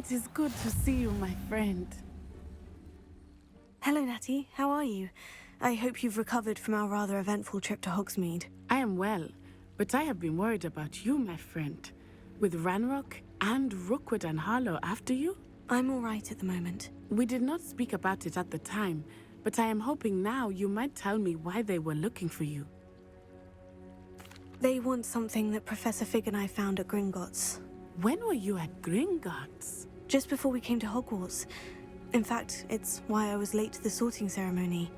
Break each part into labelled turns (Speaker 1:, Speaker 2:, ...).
Speaker 1: It is good to see you, my friend.
Speaker 2: Hello, Natty. How are you? I hope you've recovered from our rather eventful trip to Hogsmeade.
Speaker 1: I am well, but I have been worried about you, my friend. With Ranrock and Rookwood and Harlow after you?
Speaker 2: I'm all right at the moment.
Speaker 1: We did not speak about it at the time, but I am hoping now you might tell me why they were looking for you.
Speaker 2: They want something that Professor Fig and I found at Gringotts.
Speaker 1: When were you at Gringotts?
Speaker 2: Just before we came to Hogwarts. In fact, it's why I was late to the sorting ceremony.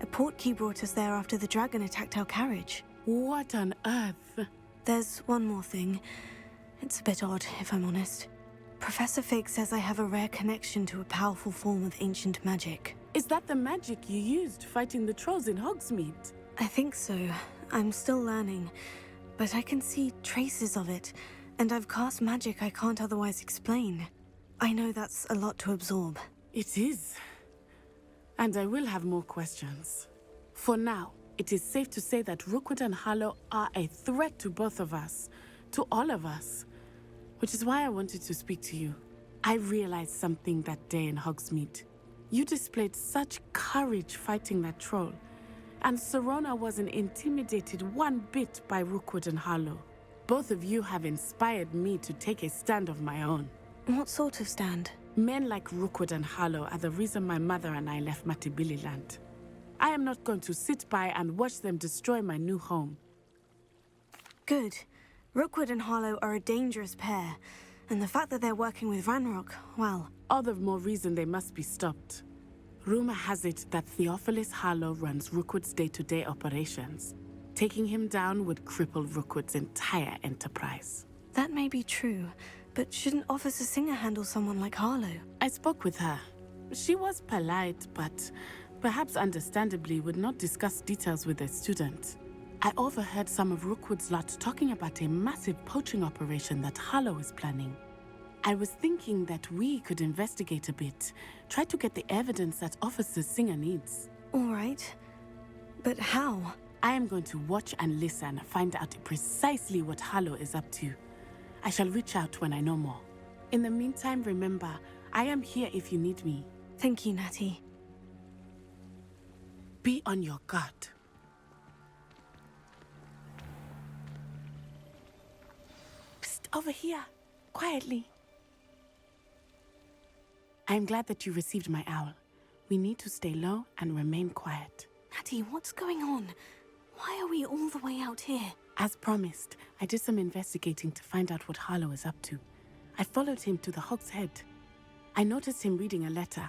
Speaker 2: A portkey brought us there after the dragon attacked our carriage.
Speaker 1: What on earth?
Speaker 2: There's one more thing. It's a bit odd, if I'm honest. Professor Fig says I have a rare connection to a powerful form of ancient magic.
Speaker 1: Is that the magic you used fighting the trolls in Hogsmeade?
Speaker 2: I think so. I'm still learning, but I can see traces of it, and I've cast magic I can't otherwise explain. I know that's a lot to absorb.
Speaker 1: It is. And I will have more questions. For now, it is safe to say that Rookwood and Harlow are a threat to both of us, to all of us. Which is why I wanted to speak to you. I realized something that day in Hogsmeade. You displayed such courage fighting that troll, and Serona wasn't intimidated one bit by Rookwood and Harlow. Both of you have inspired me to take a stand of my own.
Speaker 2: What sort of stand?
Speaker 1: Men like Rookwood and Harlow are the reason my mother and I left Matibili-land. I am not going to sit by and watch them destroy my new home.
Speaker 2: Good. Rookwood and Harlow are a dangerous pair, and the fact that they're working with Ranrock, well...
Speaker 1: All the more reason they must be stopped. Rumor has it that Theophilus Harlow runs Rookwood's day-to-day operations. Taking him down would cripple Rookwood's entire enterprise.
Speaker 2: That may be true, but shouldn't Officer Singer handle someone like Harlow?
Speaker 1: I spoke with her. She was polite, but perhaps understandably would not discuss details with a student. I overheard some of Rookwood's lot talking about a massive poaching operation that Harlow is planning. I was thinking that we could investigate a bit, try to get the evidence that Officer Singer needs.
Speaker 2: All right. But how?
Speaker 1: I am going to watch and listen, find out precisely what Harlow is up to. I shall reach out when I know more. In the meantime, remember, I am here if you need me.
Speaker 2: Thank you, Natty.
Speaker 1: Be on your guard. Psst, over here. Quietly. I am glad that you received my owl. We need to stay low and remain quiet.
Speaker 2: Natty, what's going on? Why are we all the way out here?
Speaker 1: As promised, I did some investigating to find out what Harlow is up to. I followed him to the Hog's Head. I noticed him reading a letter.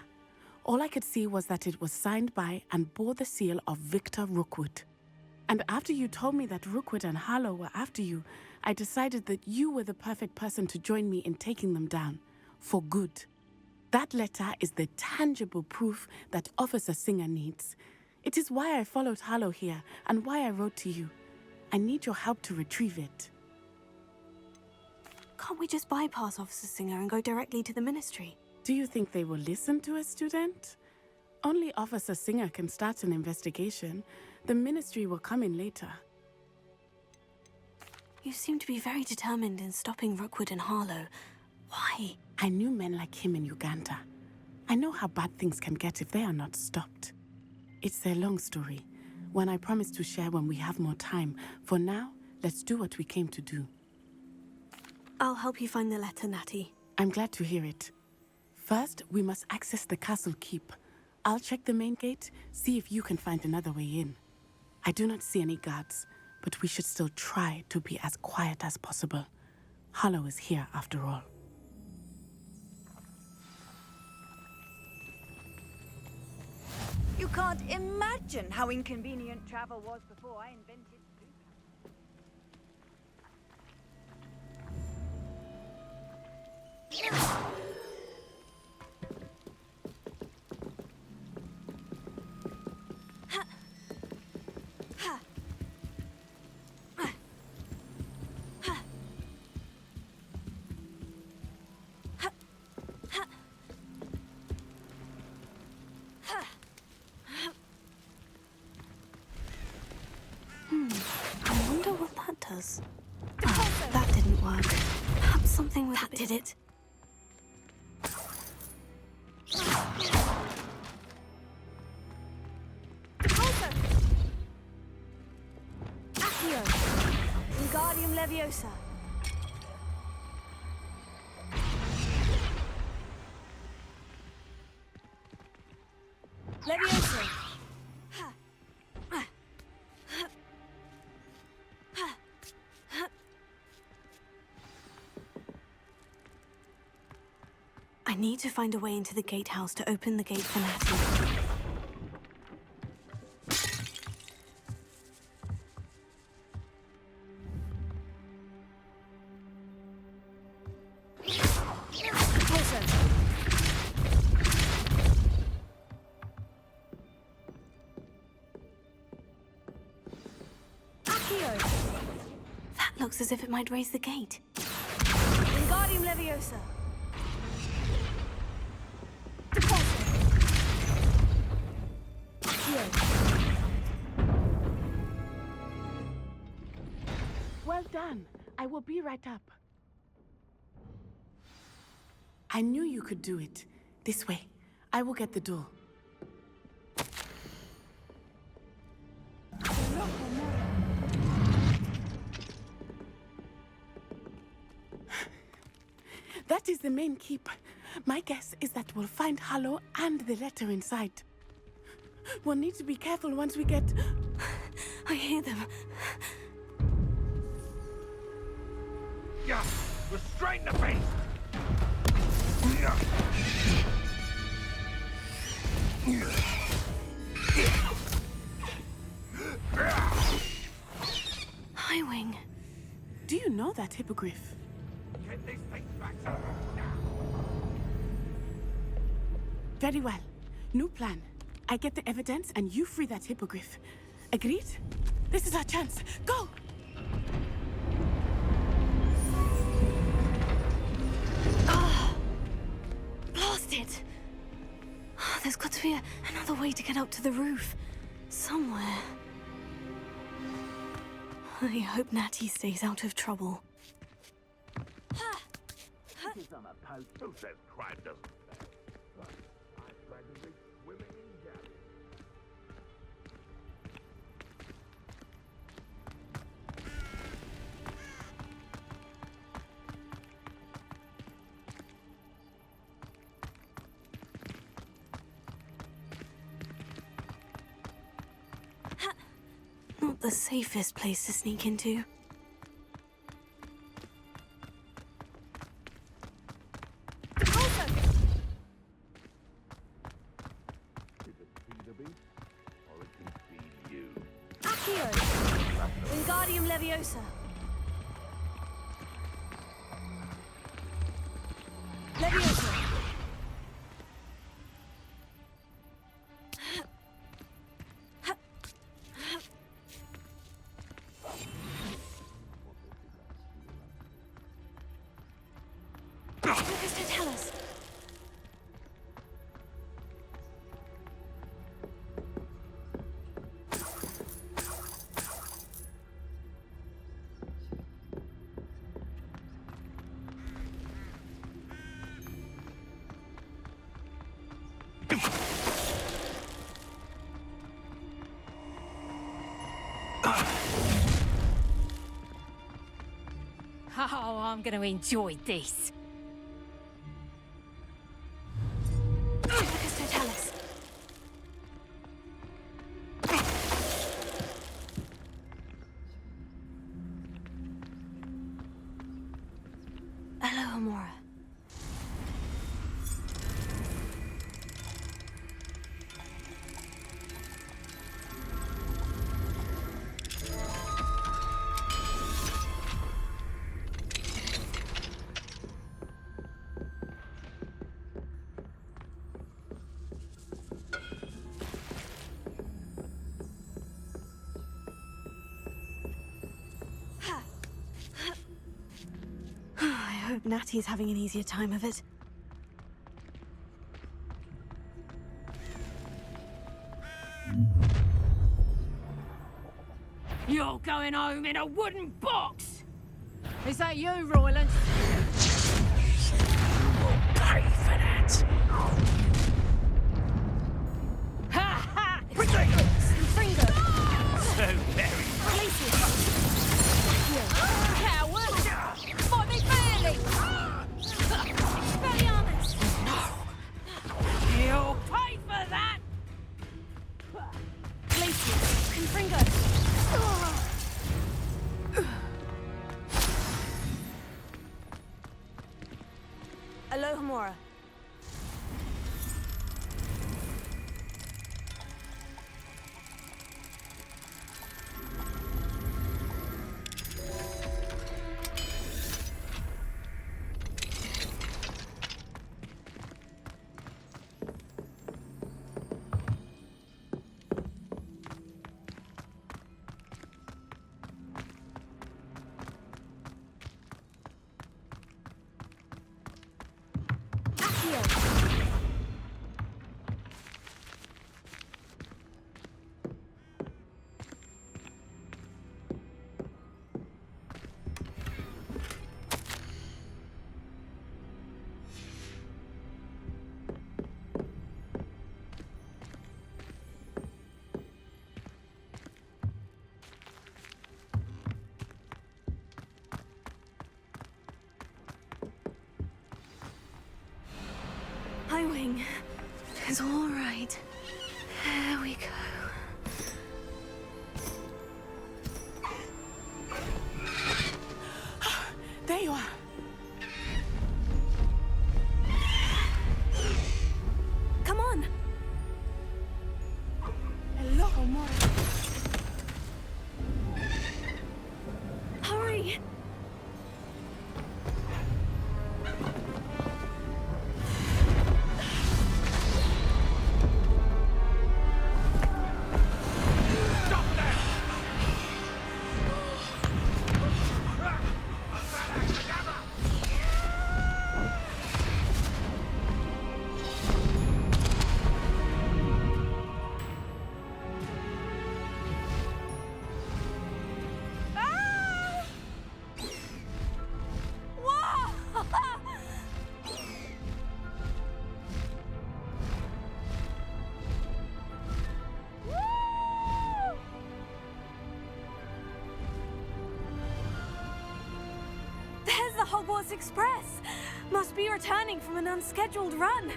Speaker 1: All I could see was that it was signed by and bore the seal of Victor Rookwood. And after you told me that Rookwood and Harlow were after you, I decided that you were the perfect person to join me in taking them down. For good. That letter is the tangible proof that Officer Singer needs. It is why I followed Harlow here and why I wrote to you. I need your help to retrieve it.
Speaker 2: Can't we just bypass Officer Singer and go directly to the Ministry?
Speaker 1: Do you think they will listen to a student? Only Officer Singer can start an investigation. The Ministry will come in later.
Speaker 2: You seem to be very determined in stopping Rookwood and Harlow. Why?
Speaker 1: I knew men like him in Uganda. I know how bad things can get if they are not stopped. It's a long story, one I promise to share when we have more time. For now, let's do what we came to do.
Speaker 2: I'll help you find the letter, Natty.
Speaker 1: I'm glad to hear it. First, we must access the castle keep. I'll check the main gate, see if you can find another way in. I do not see any guards, but we should still try to be as quiet as possible. Harlow is here after all.
Speaker 3: You can't imagine how inconvenient travel was before I invented
Speaker 2: I wonder what that does. Oh, that didn't work. Perhaps something with that did it. Leviosa. Leviosa. I need to find a way into the gatehouse to open the gate for Natty. That looks as if it might raise the gate. Wingardium Leviosa.
Speaker 1: Well done. I will be right up. I knew you could do it. This way. I will get the door. That is the main keep. My guess is that we'll find Harlow and the letter inside. We'll need to be careful once we get...
Speaker 2: I hear them.
Speaker 4: Yeah, restrain the beast!
Speaker 2: Highwing.
Speaker 1: Do you know that hippogriff?
Speaker 4: Get these things back to now.
Speaker 1: Very well. New plan. I get the evidence and you free that hippogriff. Agreed? This is our chance. Go!
Speaker 2: Blast it! There's got to be another way to get up to the roof. Somewhere. I hope Natty stays out of trouble.
Speaker 4: Who says crime doesn't pay? I'm practically swimming in galley.
Speaker 2: Not the safest place to sneak into. Wingardium Leviosa. Leviosa. Tell us.
Speaker 5: Oh, I'm going to enjoy this.
Speaker 2: Tell us. Hello, Amora. I hope Natty's having an easier time of it.
Speaker 5: You're going home in a wooden box! Is that you, Royland?
Speaker 4: You will pay for that.
Speaker 5: Ha ha!
Speaker 2: Finger!
Speaker 4: So very.
Speaker 2: Release it!
Speaker 5: Cow
Speaker 2: is all right. There we go.
Speaker 1: There you are.
Speaker 2: Come on!
Speaker 1: Hello, Mora.
Speaker 2: Hurry! There's the Hogwarts Express! Must be returning from an unscheduled run.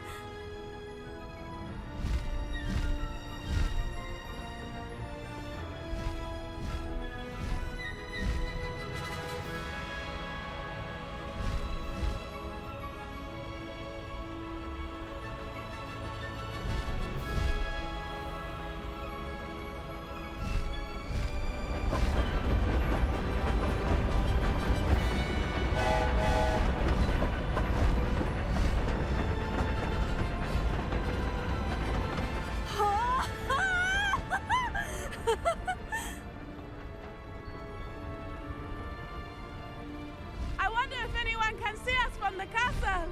Speaker 1: I wonder if anyone can see us from the castle.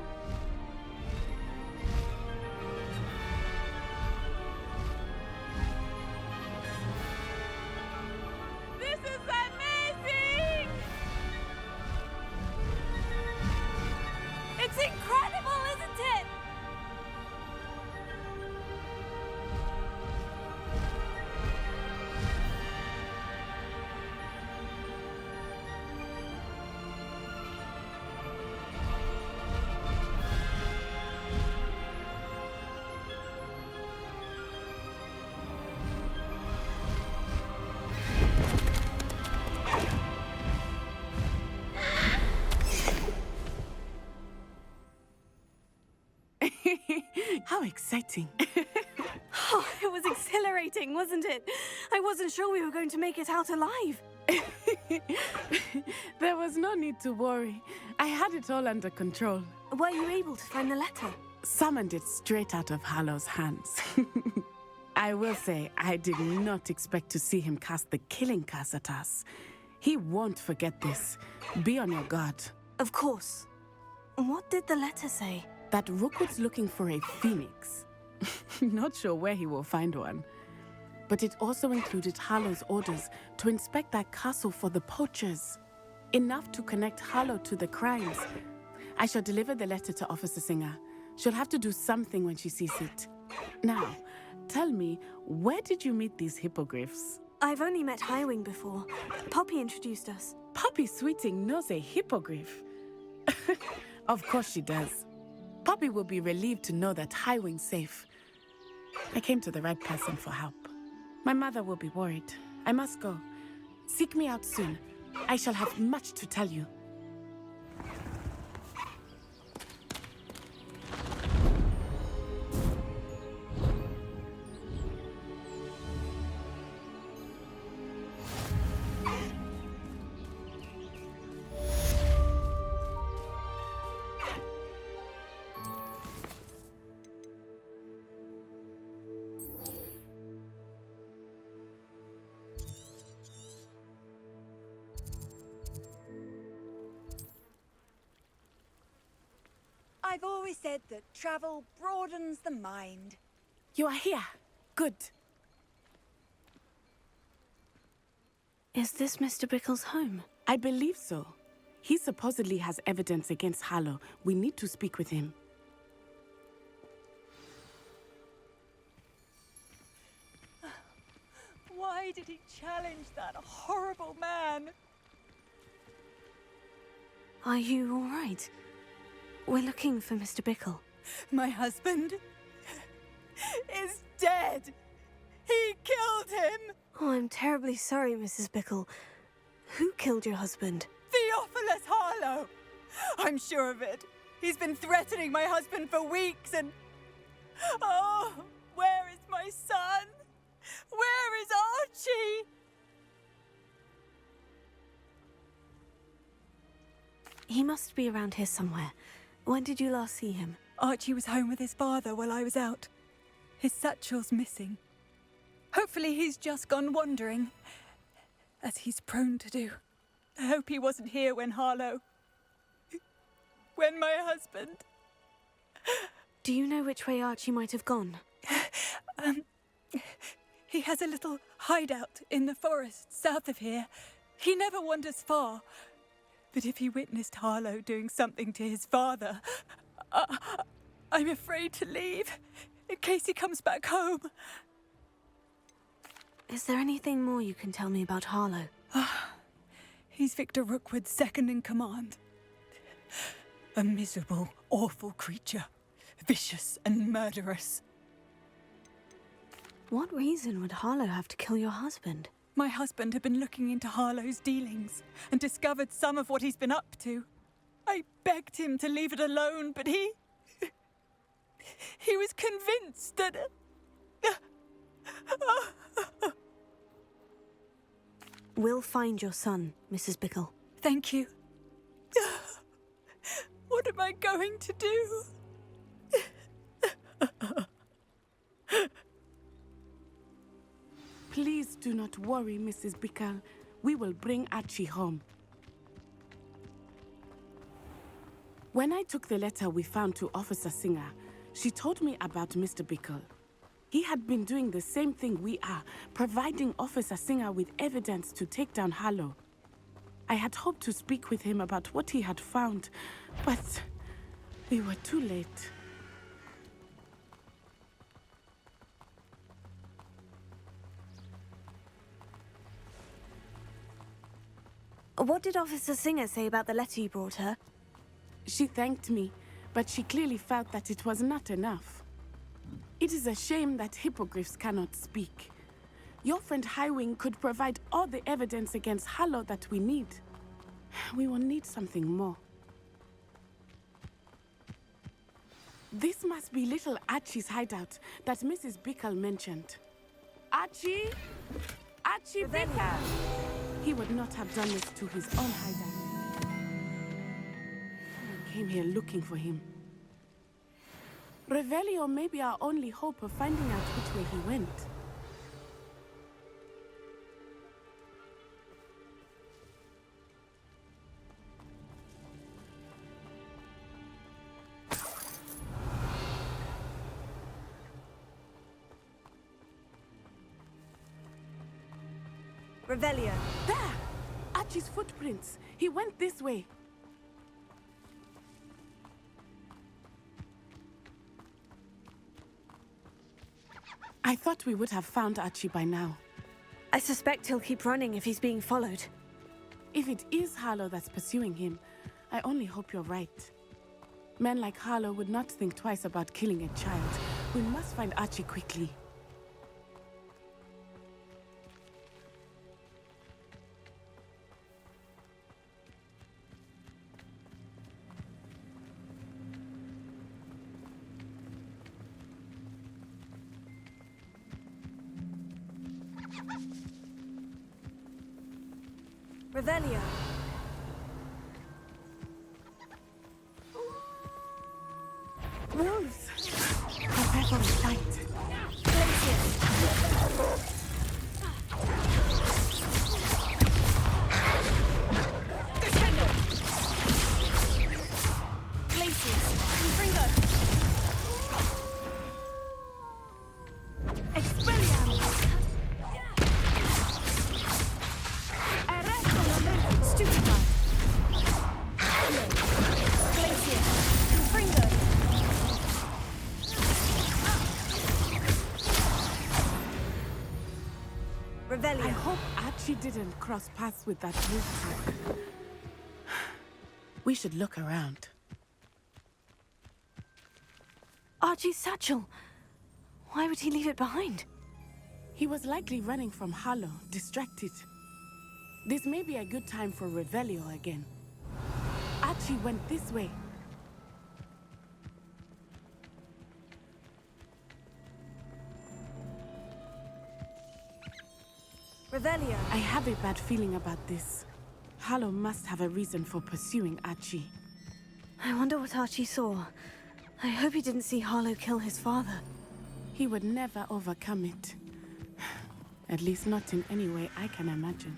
Speaker 1: This is amazing!
Speaker 2: It's incredible, isn't it?
Speaker 1: How exciting.
Speaker 2: Oh, it was exhilarating, wasn't it? I wasn't sure we were going to make it out alive.
Speaker 1: There was no need to worry. I had it all under control.
Speaker 2: Were you able to find the letter?
Speaker 1: Summoned it straight out of Harlow's hands. I will say, I did not expect to see him cast the killing curse at us. He won't forget this. Be on your guard.
Speaker 2: Of course. What did the letter say?
Speaker 1: That Rookwood's looking for a phoenix. Not sure where he will find one. But it also included Harlow's orders to inspect that castle for the poachers. Enough to connect Harlow to the crimes. I shall deliver the letter to Officer Singer. She'll have to do something when she sees it. Now, tell me, where did you meet these hippogriffs?
Speaker 2: I've only met Highwing before. Poppy introduced us.
Speaker 1: Poppy Sweeting knows a hippogriff. Of course she does. Poppy will be relieved to know that Highwing's safe. I came to the right person for help. My mother will be worried. I must go. Seek me out soon. I shall have much to tell you.
Speaker 3: I've always said that travel broadens the mind.
Speaker 1: You are here. Good.
Speaker 2: Is this Mr. Bickle's home?
Speaker 1: I believe so. He supposedly has evidence against Harlow. We need to speak with him.
Speaker 3: Why did he challenge that horrible man?
Speaker 2: Are you all right? We're looking for Mr. Bickle.
Speaker 3: My husband?
Speaker 2: Oh, I'm terribly sorry, Mrs. Bickle. Who killed your husband?
Speaker 3: Theophilus Harlow! I'm sure of it. He's been threatening my husband for weeks and... Oh, where is my son? Where is Archie?
Speaker 2: He must be around here somewhere. When did you last see him?
Speaker 3: Archie was home with his father while I was out. His satchel's missing. Hopefully he's just gone wandering, as he's prone to do. I hope he wasn't here when Harlow... when my husband...
Speaker 2: Do you know which way Archie might have gone?
Speaker 3: He has a little hideout in the forest south of here. He never wanders far. But if he witnessed Harlow doing something to his father, I'm afraid to leave, in case he comes back home.
Speaker 2: Is there anything more you can tell me about Harlow?
Speaker 3: He's Victor Rookwood's second in command. A miserable, awful creature. Vicious and murderous.
Speaker 2: What reason would Harlow have to kill your husband?
Speaker 3: My husband had been looking into Harlow's dealings and discovered some of what he's been up to. I begged him to leave it alone, but he was convinced that...
Speaker 2: We'll find your son, Mrs. Bickle.
Speaker 3: Thank you. What am I going to do?
Speaker 1: Please do not worry, Mrs. Bickle. We will bring Archie home. When I took the letter we found to Officer Singer, she told me about Mr. Bickle. He had been doing the same thing we are, providing Officer Singer with evidence to take down Harlow. I had hoped to speak with him about what he had found, but we were too late.
Speaker 2: What did Officer Singer say about the letter you brought her?
Speaker 1: She thanked me, but she clearly felt that it was not enough. It is a shame that hippogriffs cannot speak. Your friend Highwing could provide all the evidence against Harlow that we need. We will need something more. This must be little Archie's hideout that Mrs. Bickle mentioned. Archie? Archie Bickle! He would not have done this to his own hideout. I came here looking for him. Revelio may be our only hope of finding out which way he went.
Speaker 2: Revelio.
Speaker 1: There! Archie's footprints. He went this way. I thought we would have found Archie by now.
Speaker 2: I suspect he'll keep running if he's being followed.
Speaker 1: If it is Harlow that's pursuing him, I only hope you're right. Men like Harlow would not think twice about killing a child. We must find Archie quickly.
Speaker 2: Revelio.
Speaker 1: Wolves! Prepare for a fight. I hope Archie didn't cross paths with that wolf. We should look around.
Speaker 2: Archie's satchel. Why would he leave it behind?
Speaker 1: He was likely running from Harlow, distracted. This may be a good time for Revelio again. Archie went this way.
Speaker 2: Revelio.
Speaker 1: I have a bad feeling about this. Harlow must have a reason for pursuing Archie.
Speaker 2: I wonder what Archie saw. I hope he didn't see Harlow kill his father.
Speaker 1: He would never overcome it. At least not in any way I can imagine.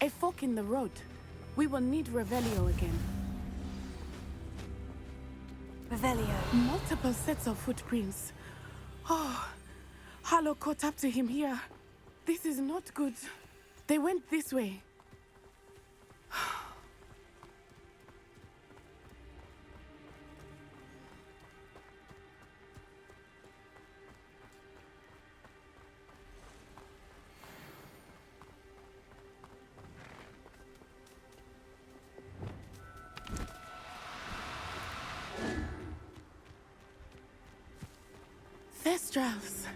Speaker 1: A fork in the road. We will need Revelio again.
Speaker 2: Revelio.
Speaker 1: Multiple sets of footprints. Oh, Harlow caught up to him here. This is not good. They went this way. Thestrals.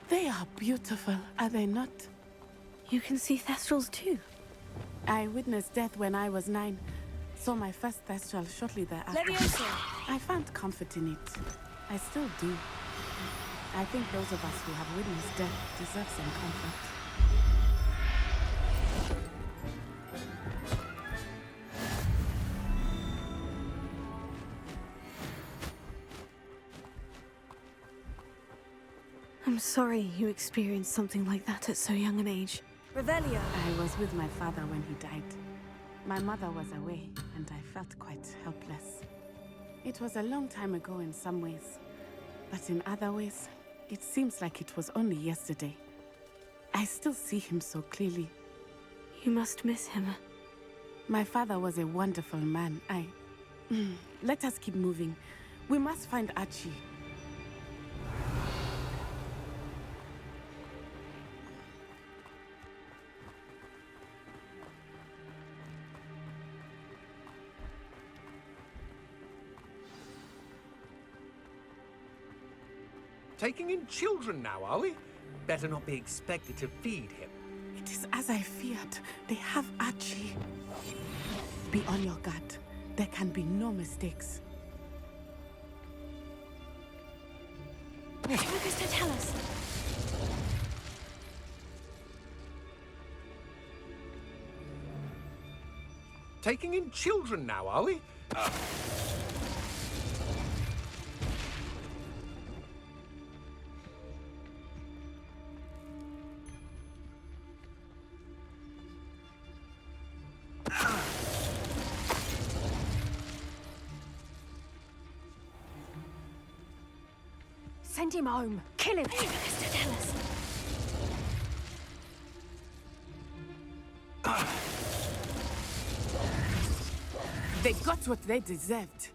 Speaker 1: They are beautiful, are they not?
Speaker 2: You can see Thestrals too.
Speaker 1: I witnessed death when I was 9. Saw my first Thestral shortly thereafter.
Speaker 2: Leviosa.
Speaker 1: I found comfort in it. I still do. I think those of us who have witnessed death deserve some comfort.
Speaker 2: I'm sorry you experienced something like that at so young an age. Revelio.
Speaker 1: I was with my father when he died. My mother was away, and I felt quite helpless. It was a long time ago in some ways, but in other ways, it seems like it was only yesterday. I still see him so clearly.
Speaker 2: You must miss him.
Speaker 1: My father was a wonderful man. Let us keep moving. We must find Archie.
Speaker 6: Taking in children now, are we? Better not be expected to feed him.
Speaker 1: It is as I feared. They have Archie. Be on your guard. There can be no mistakes.
Speaker 2: Focus to tell us.
Speaker 6: Taking in children now, are we?
Speaker 5: Send him home. Kill him.
Speaker 2: Focus to tell us.
Speaker 1: They got what they deserved.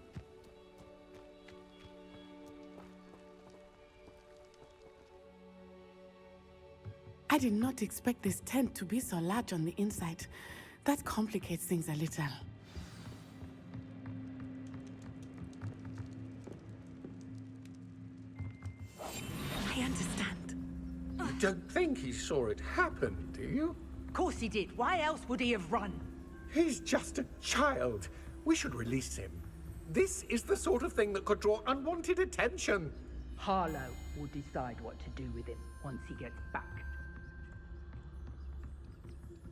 Speaker 1: I did not expect this tent to be so large on the inside. That complicates things a little. I understand.
Speaker 6: You don't think he saw it happen, do you?
Speaker 7: Of course he did. Why else would he have run?
Speaker 6: He's just a child. We should release him. This is the sort of thing that could draw unwanted attention.
Speaker 7: Harlow will decide what to do with him once he gets back.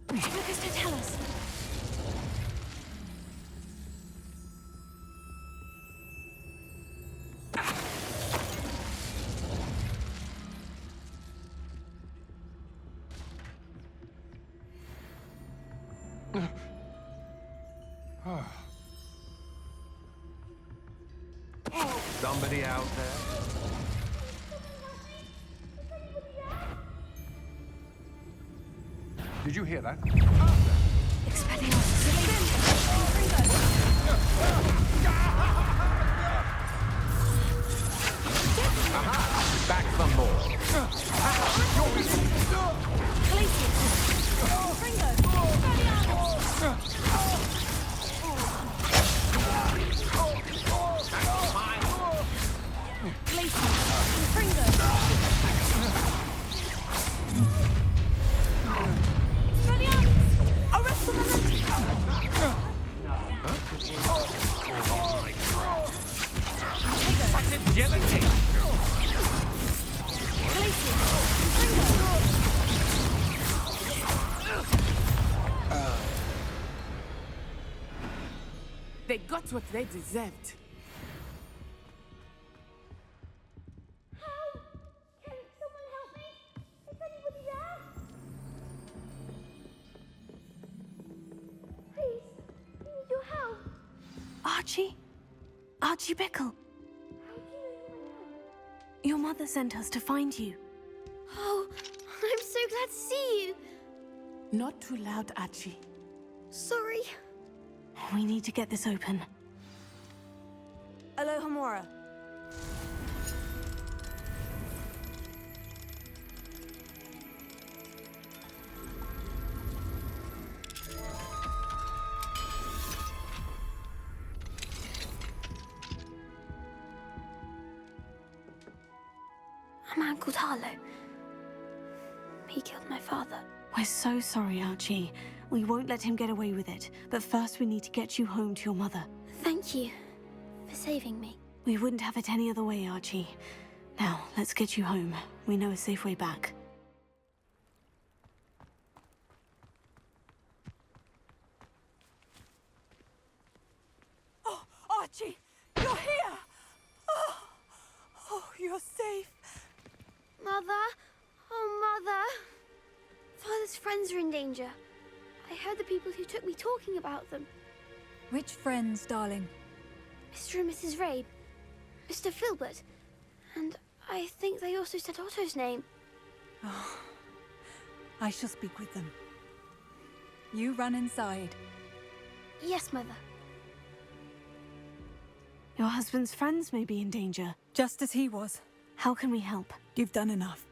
Speaker 2: Focus to tell us.
Speaker 6: Somebody out there?
Speaker 8: Did you hear that?
Speaker 2: Expelliarmus.
Speaker 6: Aha! Back some more.
Speaker 1: They got what they deserved.
Speaker 8: Help! Can someone help me? Is anybody there? Please, we need your help.
Speaker 2: Archie? Archie Bickle.
Speaker 8: How do you know who I am?
Speaker 2: Your mother sent us to find you.
Speaker 8: Oh, I'm so glad to see you.
Speaker 1: Not too loud, Archie.
Speaker 8: Sorry.
Speaker 2: We need to get this open.
Speaker 9: Aloha Mora.
Speaker 8: A man called Harlow. He killed my father.
Speaker 2: We're so sorry, Archie. We won't let him get away with it. But first we need to get you home to your mother.
Speaker 8: Thank you for saving me.
Speaker 2: We wouldn't have it any other way, Archie. Now, let's get you home. We know a safe way back.
Speaker 3: Oh, Archie! You're here! Oh, you're safe.
Speaker 8: Mother? Oh, Mother. Father's friends are in danger. I heard the people who took me talking about them.
Speaker 3: Which friends, darling?
Speaker 8: Mr. and Mrs. Rabe. Mr. Filbert. And I think they also said Otto's name.
Speaker 3: Oh, I shall speak with them. You run inside.
Speaker 8: Yes, Mother.
Speaker 2: Your husband's friends may be in danger.
Speaker 3: Just as he was.
Speaker 2: How can we help?
Speaker 3: You've done enough.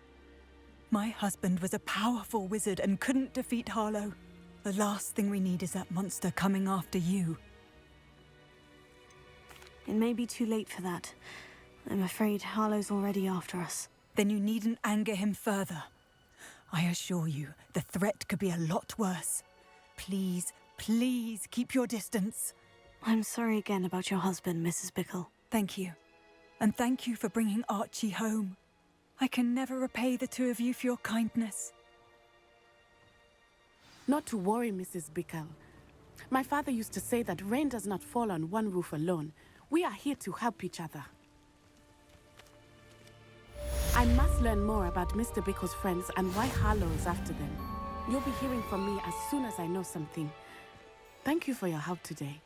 Speaker 3: My husband was a powerful wizard and couldn't defeat Harlow. The last thing we need is that monster coming after you.
Speaker 2: It may be too late for that. I'm afraid Harlow's already after us.
Speaker 3: Then you needn't anger him further. I assure you, the threat could be a lot worse. Please, please keep your distance.
Speaker 2: I'm sorry again about your husband, Mrs. Bickle.
Speaker 3: Thank you. And thank you for bringing Archie home. I can never repay the two of you for your kindness.
Speaker 1: Not to worry, Mrs. Bickle. My father used to say that rain does not fall on one roof alone. We are here to help each other. I must learn more about Mr. Bickle's friends and why Harlow is after them. You'll be hearing from me as soon as I know something. Thank you for your help today.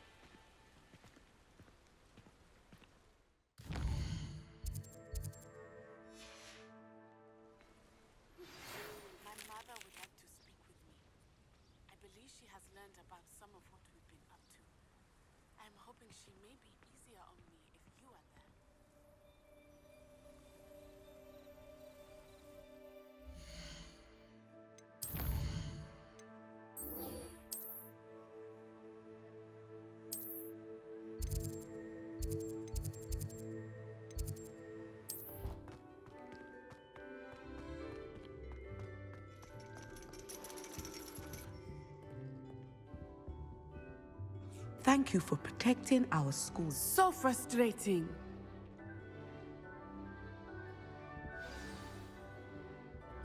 Speaker 1: My mother would like to speak with me. I believe she has learned about some of what we've been up to. I'm hoping she may be easier on me if you are there.
Speaker 10: Thank you for protecting our schools.
Speaker 1: So frustrating.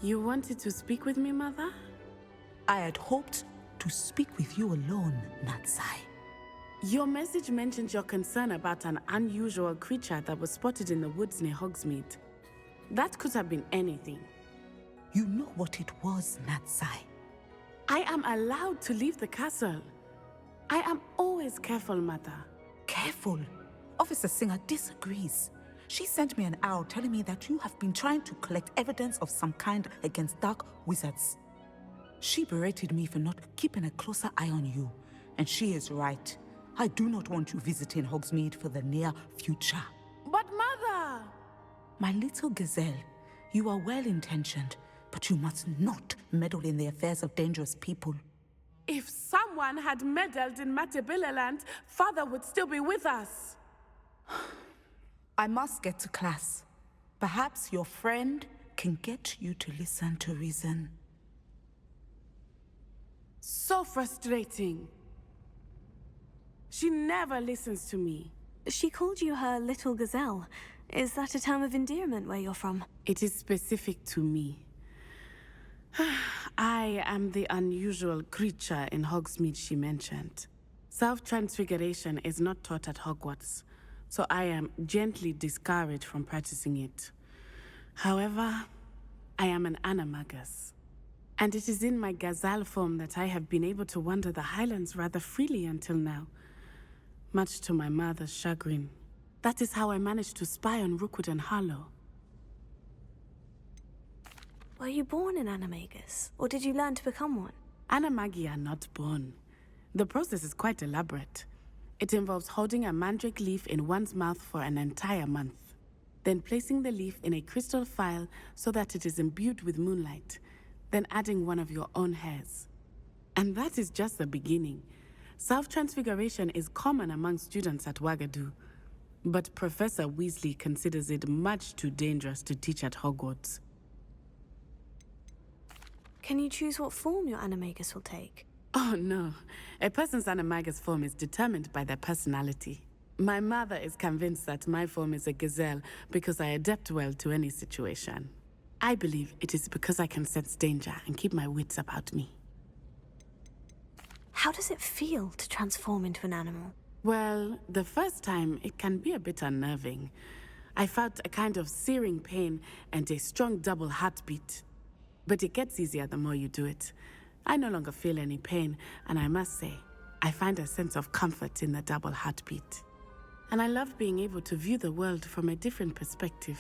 Speaker 1: You wanted to speak with me, Mother?
Speaker 10: I had hoped to speak with you alone, Natsai.
Speaker 1: Your message mentioned your concern about an unusual creature that was spotted in the woods near Hogsmeade. That could have been anything.
Speaker 10: You know what it was, Natsai.
Speaker 1: I am allowed to leave the castle. I am always careful, Mother.
Speaker 10: Careful. Officer Singer disagrees. She sent me an owl telling me that you have been trying to collect evidence of some kind against dark wizards. She berated me for not keeping a closer eye on you. And she is right. I do not want you visiting Hogsmeade for the near future.
Speaker 1: But Mother!
Speaker 10: My little gazelle, you are well-intentioned, but you must not meddle in the affairs of dangerous people.
Speaker 1: If someone had meddled in Matabeleland, Father would still be with us.
Speaker 10: I must get to class. Perhaps your friend can get you to listen to reason.
Speaker 1: So frustrating. She never listens to me.
Speaker 2: She called you her little gazelle. Is that a term of endearment where you're from?
Speaker 1: It is specific to me. I am the unusual creature in Hogsmeade she mentioned. Self-transfiguration is not taught at Hogwarts, so I am gently discouraged from practicing it. However, I am an animagus, and it is in my gazelle form that I have been able to wander the Highlands rather freely until now, much to my mother's chagrin. That is how I managed to spy on Rookwood and Harlow.
Speaker 2: Were you born an animagus, or did you learn to become one?
Speaker 1: Animagi are not born. The process is quite elaborate. It involves holding a mandrake leaf in one's mouth for an entire month, then placing the leaf in a crystal phial so that it is imbued with moonlight, then adding one of your own hairs. And that is just the beginning. Self-transfiguration is common among students at Uagadou, but Professor Weasley considers it much too dangerous to teach at Hogwarts.
Speaker 2: Can you choose what form your animagus will take?
Speaker 1: Oh no, a person's animagus form is determined by their personality. My mother is convinced that my form is a gazelle because I adapt well to any situation. I believe it is because I can sense danger and keep my wits about me.
Speaker 2: How does it feel to transform into an animal?
Speaker 1: Well, the first time it can be a bit unnerving. I felt a kind of searing pain and a strong double heartbeat. But it gets easier the more you do it. I no longer feel any pain, and I must say, I find a sense of comfort in the double heartbeat. And I love being able to view the world from a different perspective.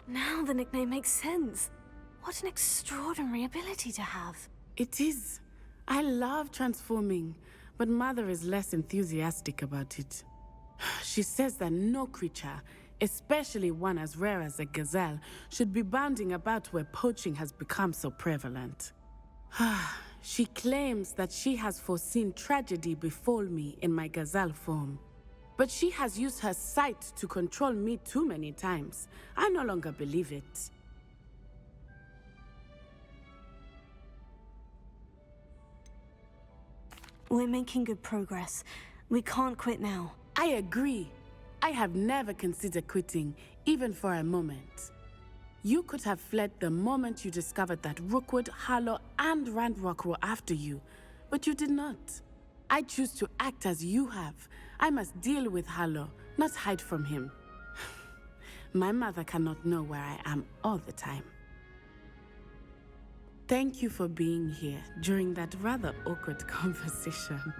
Speaker 2: Now the nickname makes sense. What an extraordinary ability to have.
Speaker 1: It is. I love transforming, but Mother is less enthusiastic about it. She says that no creature, especially one as rare as a gazelle, should be bounding about where poaching has become so prevalent. She claims that she has foreseen tragedy befall me in my gazelle form. But she has used her sight to control me too many times. I no longer believe it.
Speaker 2: We're making good progress. We can't quit now.
Speaker 1: I agree. I have never considered quitting, even for a moment. You could have fled the moment you discovered that Rookwood, Harlow, and Ranrock were after you, but you did not. I choose to act as you have. I must deal with Harlow, not hide from him. My mother cannot know where I am all the time. Thank you for being here during that rather awkward conversation.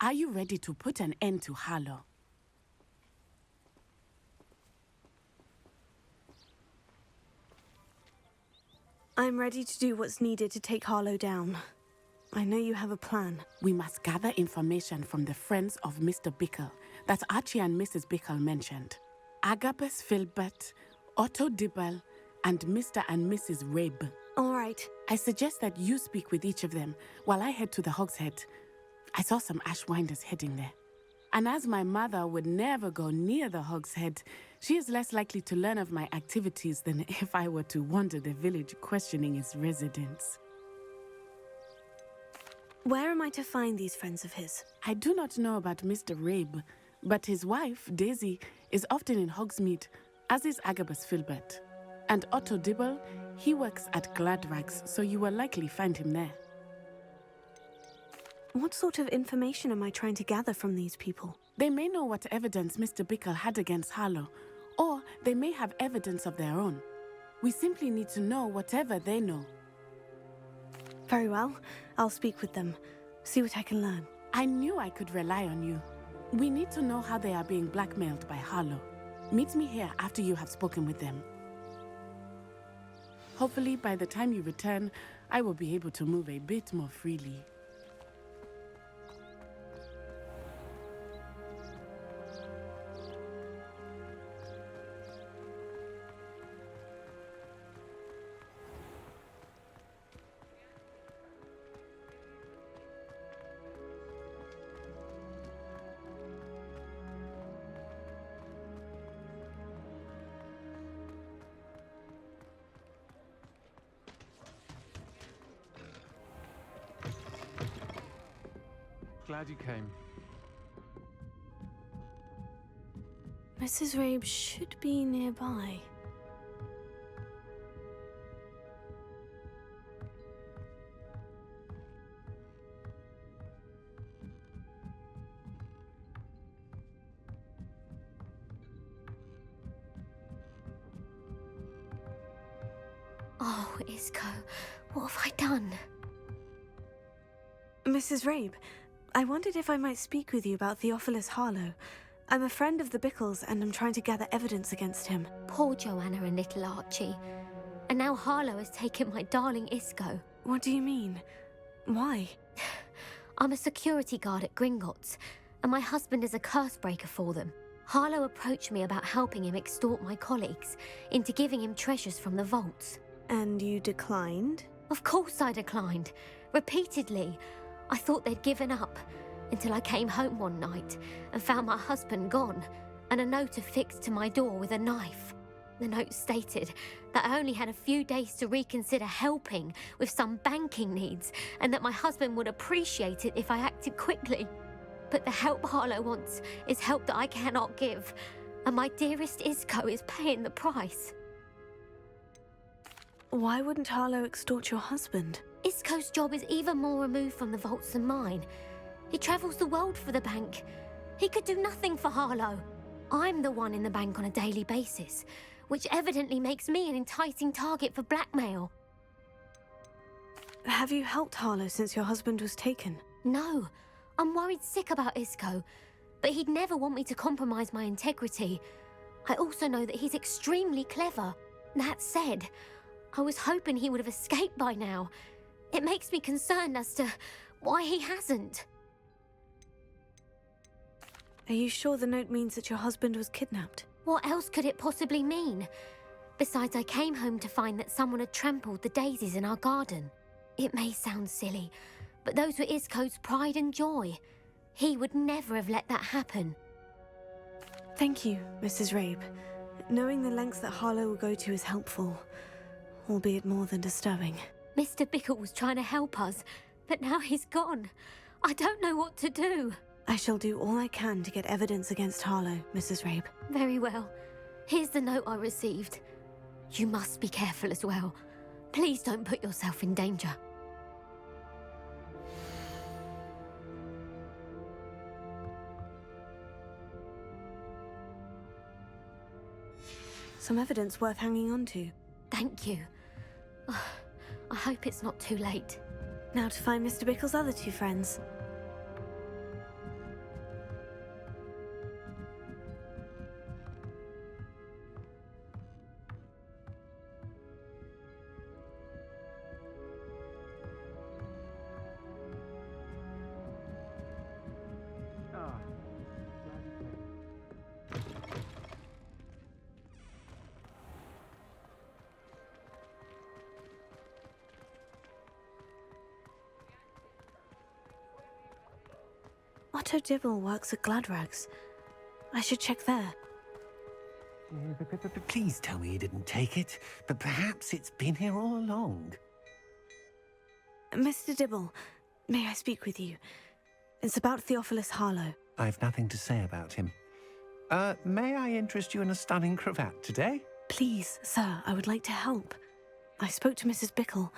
Speaker 1: Are you ready to put an end to Harlow?
Speaker 2: I'm ready to do what's needed to take Harlow down. I know you have a plan.
Speaker 1: We must gather information from the friends of Mr. Bickle that Archie and Mrs. Bickle mentioned. Agabus Filbert, Otto Dibble, and Mr. and Mrs. Rabe.
Speaker 2: All right.
Speaker 1: I suggest that you speak with each of them while I head to the Hog's Head. I saw some Ashwinders heading there. And as my mother would never go near the Hog's Head, she is less likely to learn of my activities than if I were to wander the village questioning its residents.
Speaker 2: Where am I to find these friends of his?
Speaker 1: I do not know about Mr. Rabe, but his wife, Daisy, is often in Hogsmeade, as is Agabus Filbert. And Otto Dibble, he works at Gladrags, so you will likely find him there.
Speaker 2: What sort of information am I trying to gather from these people?
Speaker 1: They may know what evidence Mr. Bickle had against Harlow, or they may have evidence of their own. We simply need to know whatever they know.
Speaker 2: Very well. I'll speak with them. See what I can learn.
Speaker 1: I knew I could rely on you. We need to know how they are being blackmailed by Harlow. Meet me here after you have spoken with them. Hopefully, by the time you return, I will be able to move a bit more freely.
Speaker 9: Glad you came.
Speaker 2: Mrs. Rabe should be nearby.
Speaker 8: Oh, Isco, what have I done?
Speaker 2: Mrs. Rabe, I wondered if I might speak with you about Theophilus Harlow. I'm a friend of the Bickles and I'm trying to gather evidence against him.
Speaker 8: Poor Joanna and little Archie. And now Harlow has taken my darling Isco.
Speaker 2: What do you mean? Why?
Speaker 8: I'm a security guard at Gringotts, and my husband is a curse breaker for them. Harlow approached me about helping him extort my colleagues into giving him treasures from the vaults.
Speaker 2: And you declined?
Speaker 8: Of course I declined. Repeatedly. I thought they'd given up, until I came home one night and found my husband gone, and a note affixed to my door with a knife. The note stated that I only had a few days to reconsider helping with some banking needs, and that my husband would appreciate it if I acted quickly. But the help Harlow wants is help that I cannot give, and my dearest Isco is paying the price.
Speaker 2: Why wouldn't Harlow extort your husband?
Speaker 8: Isco's job is even more removed from the vaults than mine. He travels the world for the bank. He could do nothing for Harlow. I'm the one in the bank on a daily basis, which evidently makes me an enticing target for blackmail.
Speaker 2: Have you helped Harlow since your husband was taken?
Speaker 8: No, I'm worried sick about Isco, but he'd never want me to compromise my integrity. I also know that he's extremely clever. That said, I was hoping he would have escaped by now. It makes me concerned as to why he hasn't.
Speaker 2: Are you sure the note means that your husband was kidnapped?
Speaker 8: What else could it possibly mean? Besides, I came home to find that someone had trampled the daisies in our garden. It may sound silly, but those were Isco's pride and joy. He would never have let that happen.
Speaker 2: Thank you, Mrs. Rabe. Knowing the lengths that Harlow will go to is helpful, albeit more than disturbing.
Speaker 8: Mr. Bickle was trying to help us, but now he's gone. I don't know what to do.
Speaker 2: I shall do all I can to get evidence against Harlow, Mrs. Rabe.
Speaker 8: Very well. Here's the note I received. You must be careful as well. Please don't put yourself in danger.
Speaker 2: Some evidence worth hanging on to.
Speaker 8: Thank you. I hope it's not too late.
Speaker 2: Now to find Mr. Bickle's other two friends. Otto Dibble works at Gladrags. I should check there.
Speaker 11: Please tell me you didn't take it, but perhaps it's been here all along.
Speaker 2: Mr. Dibble, may I speak with you? It's about Theophilus Harlow.
Speaker 11: I've nothing to say about him. May I interest you in a stunning cravat today?
Speaker 2: Please, sir, I would like to help. I spoke to Mrs. Bickle.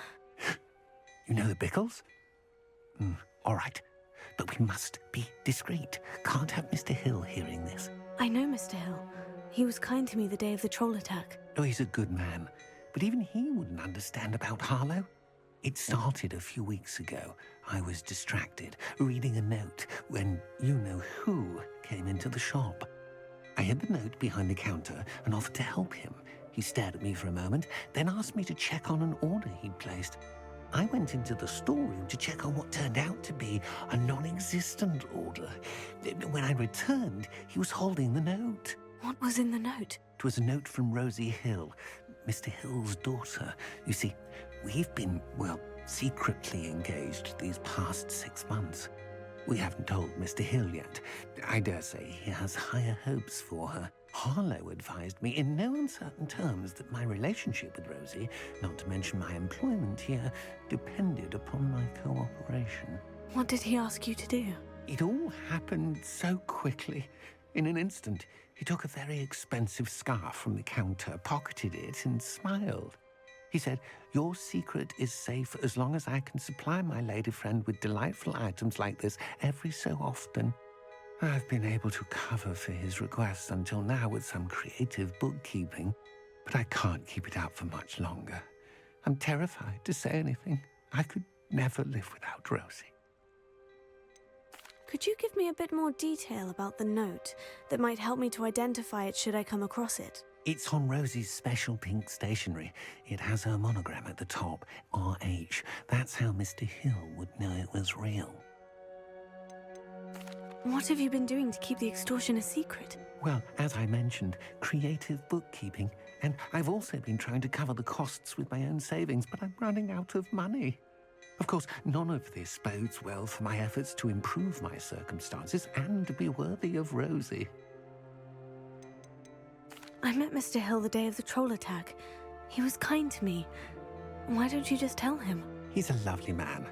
Speaker 11: You know the Bickles? All right, but we must be discreet. Can't have Mr. Hill hearing this.
Speaker 2: I know Mr. Hill. He was kind to me the day of the troll attack.
Speaker 11: Oh, he's a good man, but even he wouldn't understand about Harlow. It started a few weeks ago. I was distracted, reading a note, when you-know-who came into the shop. I hid the note behind the counter and offered to help him. He stared at me for a moment, then asked me to check on an order he'd placed. I went into the storeroom to check on what turned out to be a non-existent order. When I returned, he was holding the note.
Speaker 2: What was in the note?
Speaker 11: It was a note from Rosie Hill, Mr. Hill's daughter. You see, we've been, well, secretly engaged these past 6 months. We haven't told Mr. Hill yet. I dare say he has higher hopes for her. Harlow advised me in no uncertain terms that my relationship with Rosie, not to mention my employment here, depended upon my cooperation.
Speaker 2: What did he ask you to do?
Speaker 11: It all happened so quickly. In an instant, he took a very expensive scarf from the counter, pocketed it, and smiled. He said, "Your secret is safe as long as I can supply my lady friend with delightful items like this every so often." I've been able to cover for his requests until now with some creative bookkeeping, but I can't keep it up for much longer. I'm terrified to say anything. I could never live without Rosie.
Speaker 2: Could you give me a bit more detail about the note that might help me to identify it should I come across it?
Speaker 11: It's on Rosie's special pink stationery. It has her monogram at the top, RH. That's how Mr. Hill would know it was real.
Speaker 2: What have you been doing to keep the extortion a secret?
Speaker 11: Well, as I mentioned, creative bookkeeping. And I've also been trying to cover the costs with my own savings, but I'm running out of money. Of course, none of this bodes well for my efforts to improve my circumstances and to be worthy of Rosie.
Speaker 2: I met Mr. Hill the day of the troll attack. He was kind to me. Why don't you just tell him?
Speaker 11: He's a lovely man.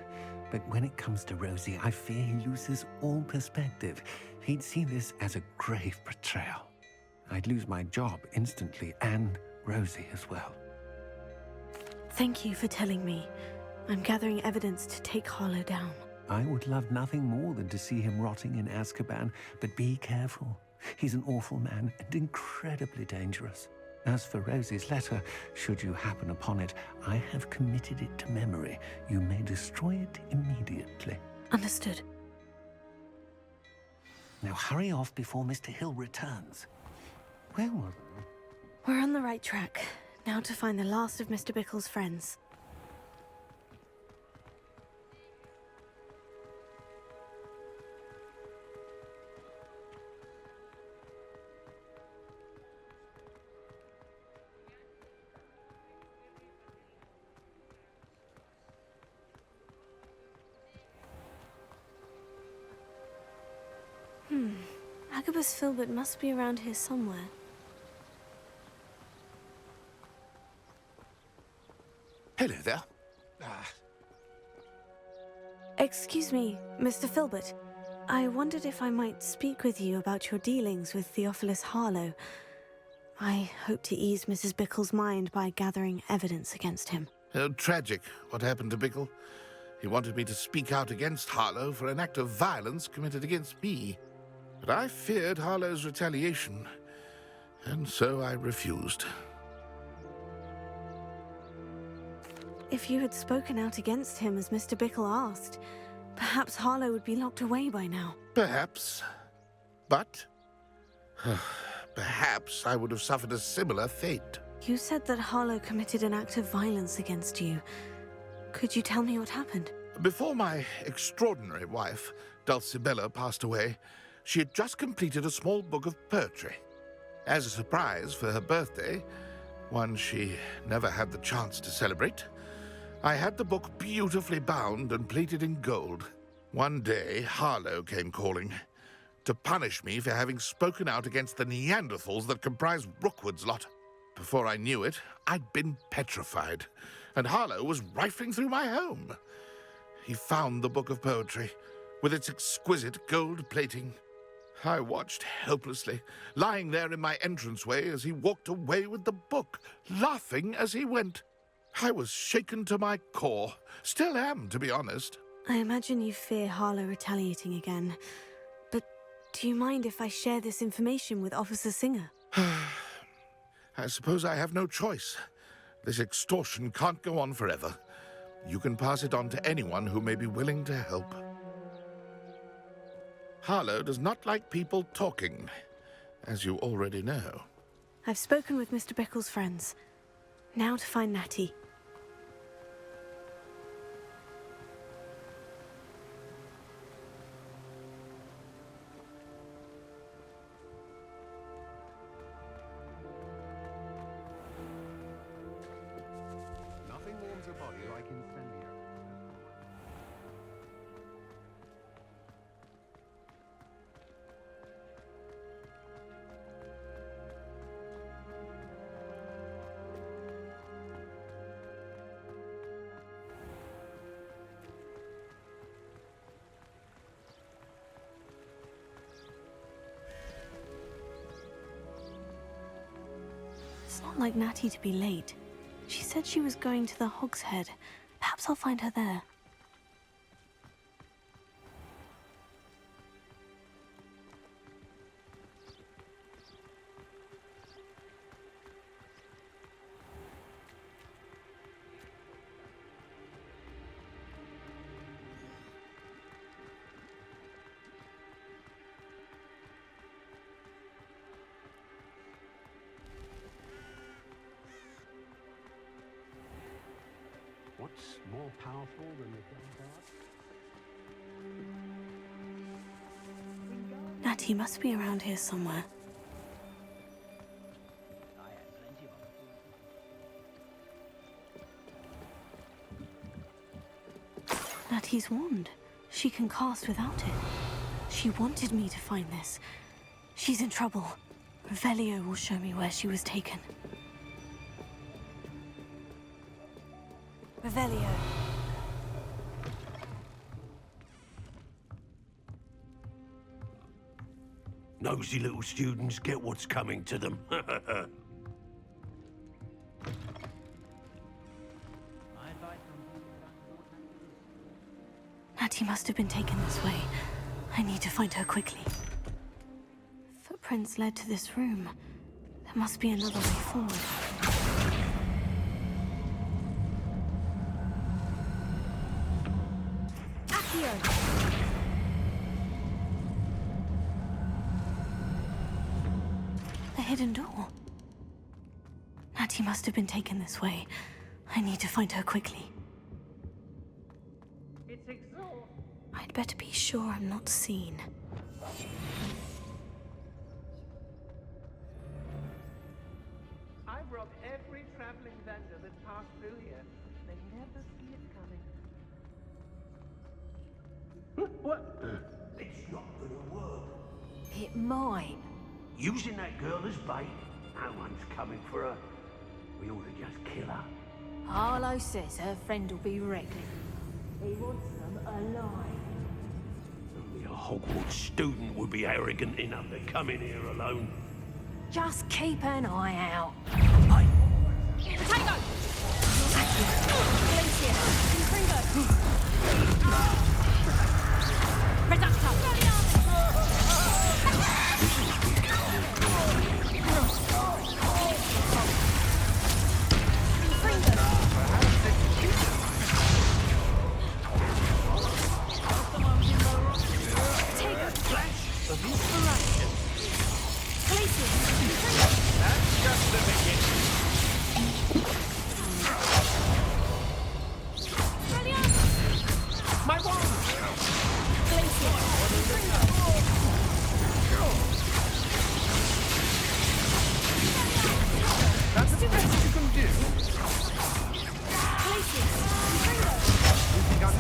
Speaker 11: But when it comes to Rosie, I fear he loses all perspective. He'd see this as a grave betrayal. I'd lose my job instantly, and Rosie as well.
Speaker 2: Thank you for telling me. I'm gathering evidence to take Harlow down.
Speaker 11: I would love nothing more than to see him rotting in Azkaban, but be careful. He's an awful man and incredibly dangerous. As for Rosie's letter, should you happen upon it, I have committed it to memory. You may destroy it immediately.
Speaker 2: Understood.
Speaker 11: Now hurry off before Mr. Hill returns. Where was I?
Speaker 2: We're on the right track. Now to find the last of Mr. Bickle's friends. Agabus Filbert must be around here somewhere.
Speaker 6: Hello there.
Speaker 2: Excuse me, Mr. Filbert. I wondered if I might speak with you about your dealings with Theophilus Harlow. I hope to ease Mrs. Bickle's mind by gathering evidence against him.
Speaker 6: Oh, tragic what happened to Bickle. He wanted me to speak out against Harlow for an act of violence committed against me. But I feared Harlow's retaliation, and so I refused.
Speaker 2: If you had spoken out against him as Mr. Bickle asked, perhaps Harlow would be locked away by now.
Speaker 6: Perhaps. But perhaps I would have suffered a similar fate.
Speaker 2: You said that Harlow committed an act of violence against you. Could you tell me what happened?
Speaker 6: Before my extraordinary wife, Dulcibella, passed away, she had just completed a small book of poetry. As a surprise for her birthday, one she never had the chance to celebrate, I had the book beautifully bound and plated in gold. One day, Harlow came calling to punish me for having spoken out against the Neanderthals that comprise Rookwood's lot. Before I knew it, I'd been petrified, and Harlow was rifling through my home. He found the book of poetry, with its exquisite gold plating. I watched helplessly, lying there in my entranceway as he walked away with the book, laughing as he went. I was shaken to my core. Still am, to be honest.
Speaker 2: I imagine you fear Harlow retaliating again. But do you mind if I share this information with Officer Singer?
Speaker 6: I suppose I have no choice. This extortion can't go on forever. You can pass it on to anyone who may be willing to help. Harlow does not like people talking, as you already know.
Speaker 2: I've spoken with Mr. Bickle's friends. Now to find Natty.
Speaker 11: Nothing warms a body like incendio.
Speaker 2: It's not like Natty to be late. She said she was going to the Hog's Head. Perhaps I'll find her there.
Speaker 11: What's more powerful than the dark art?
Speaker 2: Natty must be around here somewhere. Natty's wand. She can cast without it. She wanted me to find this. She's in trouble. Revelio will show me where she was taken. Revelio.
Speaker 4: Nosy little students get what's coming to them.
Speaker 2: Natty must have been taken this way. I need to find her quickly. Footprints led to this room. There must be another way forward. The hidden door. Natty must have been taken this way. I need to find her quickly.
Speaker 7: It's exhausting.
Speaker 2: I'd better be sure I'm not seen.
Speaker 7: I've robbed every traveling vendor that passed through here. They never see it coming. What?
Speaker 4: It's not gonna work.
Speaker 5: It might.
Speaker 4: Using that girl as bait, no one's coming for her. We ought to just kill her.
Speaker 5: Harlow says her friend will be ready.
Speaker 7: He wants them alive.
Speaker 4: Only a Hogwarts student would be arrogant enough to come in here alone.
Speaker 5: Just keep an eye out.
Speaker 8: Potato!
Speaker 5: Alicia! Reducto!
Speaker 4: That's just the beginning.
Speaker 5: My wand!
Speaker 9: That's the best you can do. You think I'm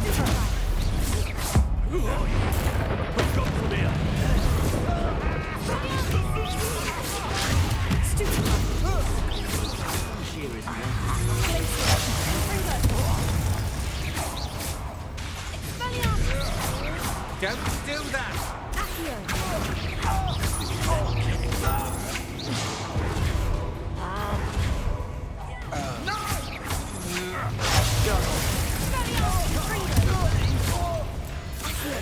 Speaker 9: Don't do that!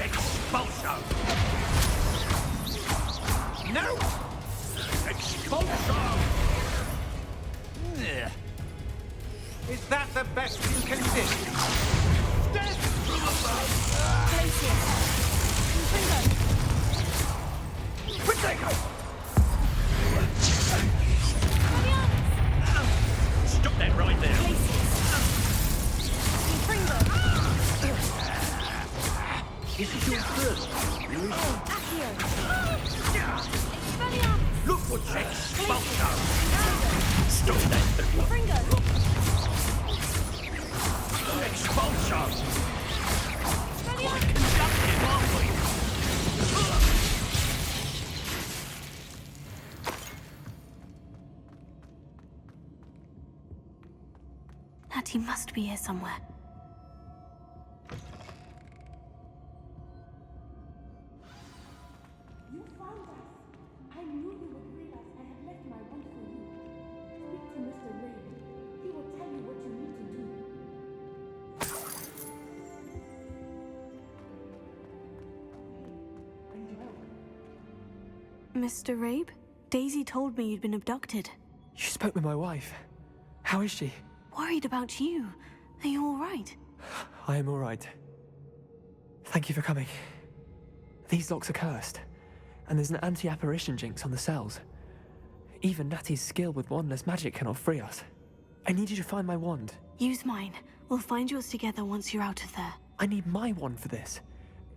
Speaker 4: Expulsion!
Speaker 9: No!
Speaker 4: Expulsion!
Speaker 9: Is that the best you can do?
Speaker 4: Death from above! Protego! Stop that right there! This is your first time, Look what's expulsion! Stop that! Expulsion! What conducted, aren't we?
Speaker 2: Natty must be here somewhere.
Speaker 1: You found us. I knew you would realize I had left my wand for you. Speak to Mr. Raid. He will tell you what you need to do.
Speaker 2: Mr. Rabe? Daisy told me you'd been abducted.
Speaker 12: You spoke with my wife. How is she?
Speaker 2: Worried about you. Are you all right?
Speaker 12: I am all right. Thank you for coming. These locks are cursed, and there's an anti-apparition jinx on the cells. Even Natty's skill with wandless magic cannot free us. I need you to find my wand.
Speaker 2: Use mine. We'll find yours together once you're out of there.
Speaker 12: I need my wand for this.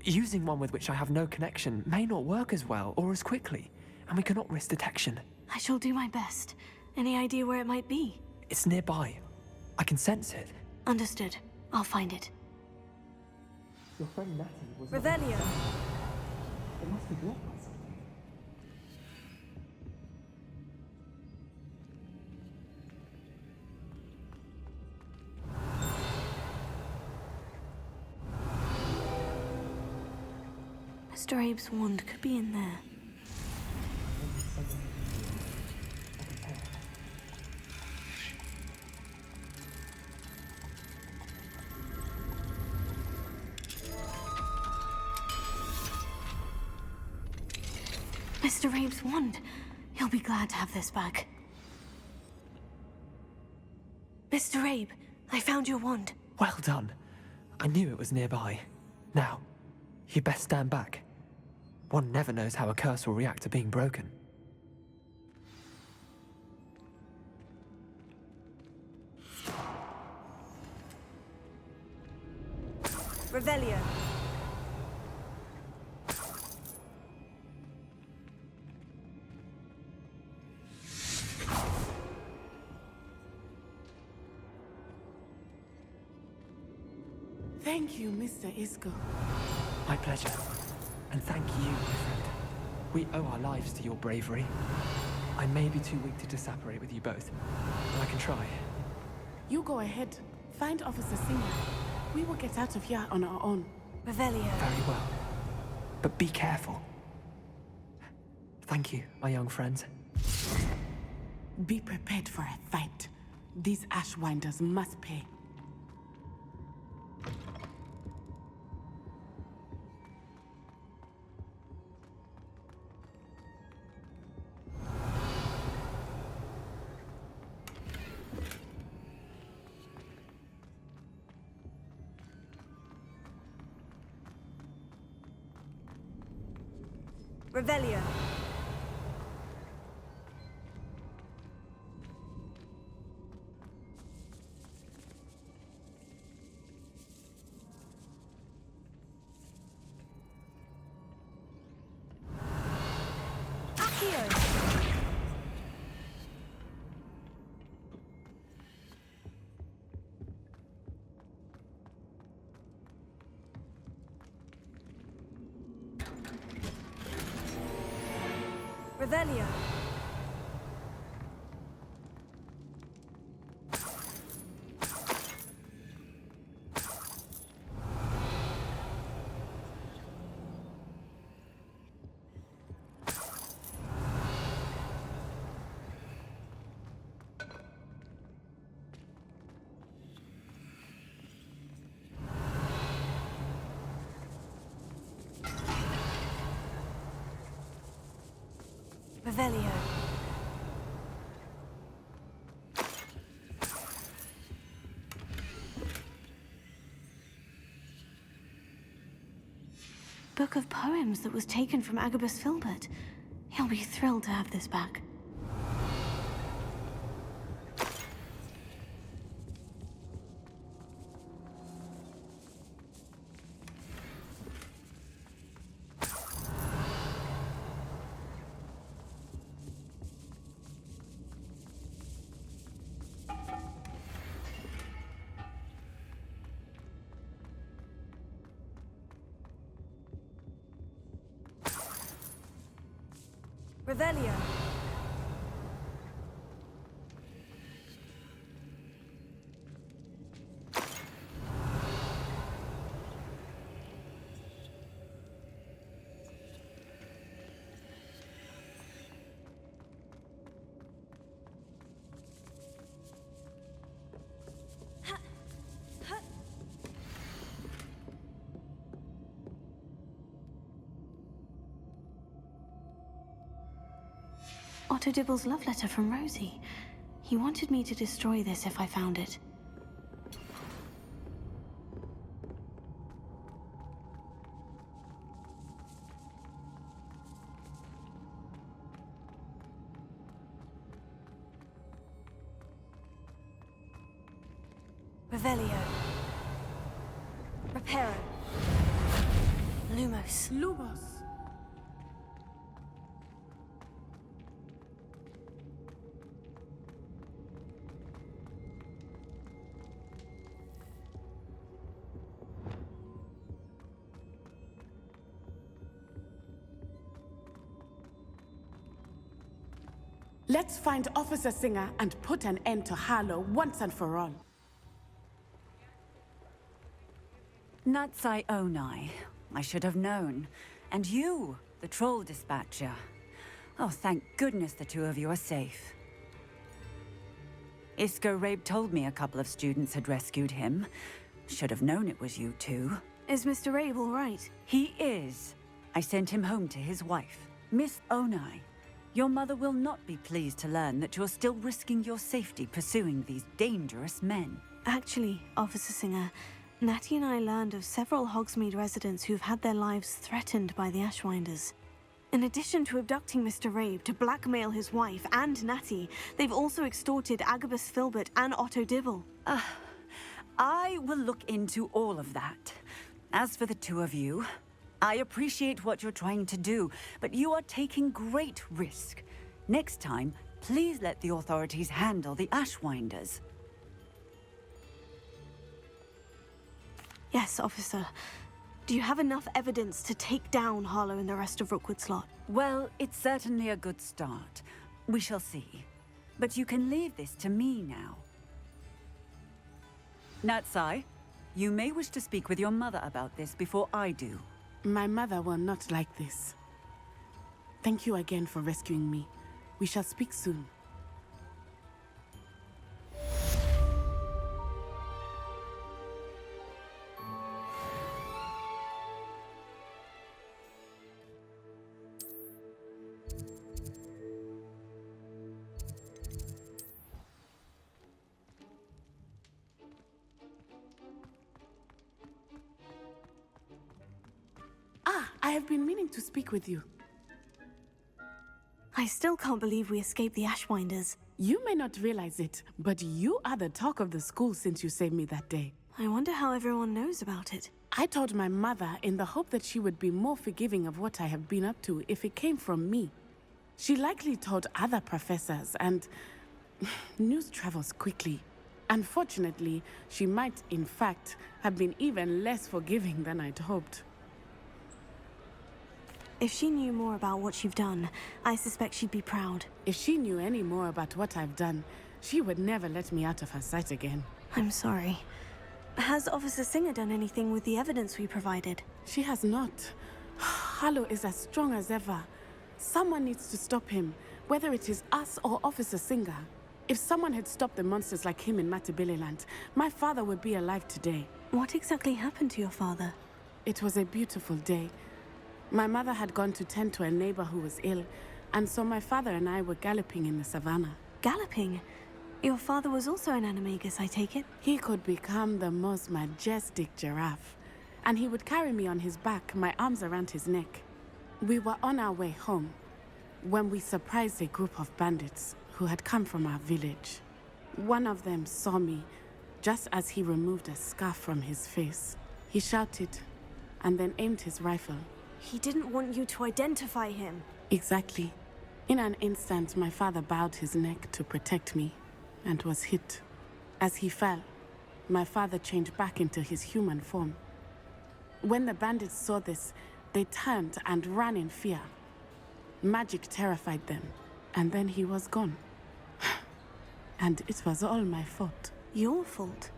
Speaker 12: Using one with which I have no connection may not work as well or as quickly, and we cannot risk detection.
Speaker 2: I shall do my best. Any idea where it might be?
Speaker 12: It's nearby. I can sense it.
Speaker 2: Understood. I'll find it.
Speaker 12: Your friend Natty was...
Speaker 2: Revelio!
Speaker 12: It must be blocked by something.
Speaker 2: Mr. Abe's wand could be in there. Mr. Abe's wand. He'll be glad to have this back. Mr. Abe, I found your wand.
Speaker 12: Well done. I knew it was nearby. Now, you best stand back. One never knows how a curse will react to being broken.
Speaker 2: Revelio.
Speaker 1: Thank you, Mr. Isco.
Speaker 12: My pleasure. And thank you, my friend. We owe our lives to your bravery. I may be too weak to separate with you both, but I can try.
Speaker 1: You go ahead. Find Officer Singer. We will get out of here on our own.
Speaker 2: Revelio.
Speaker 12: Very well. But be careful. Thank you, my young friends.
Speaker 1: Be prepared for a fight. These Ashwinders must pay.
Speaker 2: Revelio. Revelio. Revelio. Book of poems that was taken from Agabus Filbert. He'll be thrilled to have this back. Revelio. Otto Dibble's love letter from Rosie. He wanted me to destroy this if I found it. Revelio. Reparo. Lumos.
Speaker 1: Lumos. Let's find Officer Singer and put an end to Harlow once and for all.
Speaker 13: Natsai Onai. I should have known. And you, the troll dispatcher. Oh, thank goodness the two of you are safe. Isco Rabe told me a couple of students had rescued him. Should have known it was you two.
Speaker 2: Is Mr. Rabe all right?
Speaker 13: He is. I sent him home to his wife, Miss Onai. Your mother will not be pleased to learn that you're still risking your safety pursuing these dangerous men.
Speaker 2: Actually, Officer Singer, Natty and I learned of several Hogsmeade residents who've had their lives threatened by the Ashwinders. In addition to abducting Mr. Rabe to blackmail his wife and Natty, they've also extorted Agabus Filbert and Otto Dibble.
Speaker 13: I will look into all of that. As for the two of you, I appreciate what you're trying to do, but you are taking great risk. Next time, please let the authorities handle the Ashwinders.
Speaker 2: Yes, officer. Do you have enough evidence to take down Harlow and the rest of Rookwood Slot?
Speaker 13: Well, it's certainly a good start. We shall see. But you can leave this to me now. Natsai, you may wish to speak with your mother about this before I do.
Speaker 1: My mother will not like this. Thank you again for rescuing me. We shall speak soon. I have been meaning to speak with you.
Speaker 2: I still can't believe we escaped the Ashwinders.
Speaker 1: You may not realize it, but you are the talk of the school since you saved me that day.
Speaker 2: I wonder how everyone knows about it.
Speaker 1: I told my mother in the hope that she would be more forgiving of what I have been up to if it came from me. She likely told other professors, and news travels quickly. Unfortunately, she might, in fact, have been even less forgiving than I'd hoped.
Speaker 2: If she knew more about what you've done, I suspect she'd be proud.
Speaker 1: If she knew any more about what I've done, she would never let me out of her sight again.
Speaker 2: I'm sorry. Has Officer Singer done anything with the evidence we provided?
Speaker 1: She has not. Harlow is as strong as ever. Someone needs to stop him, whether it is us or Officer Singer. If someone had stopped the monsters like him in Matabeleland, my father would be alive today.
Speaker 2: What exactly happened to your father?
Speaker 1: It was a beautiful day. My mother had gone to tend to a neighbor who was ill, and so my father and I were galloping in the savannah.
Speaker 2: Galloping? Your father was also an animagus, I take it?
Speaker 1: He could become the most majestic giraffe, and he would carry me on his back, my arms around his neck. We were on our way home when we surprised a group of bandits who had come from our village. One of them saw me just as he removed a scarf from his face. He shouted and then aimed his rifle.
Speaker 2: He didn't want you to identify him.
Speaker 1: Exactly. In an instant, my father bowed his neck to protect me and was hit. As he fell, my father changed back into his human form. When the bandits saw this, they turned and ran in fear. Magic terrified them, and then he was gone. And it was all my fault.
Speaker 2: Your fault?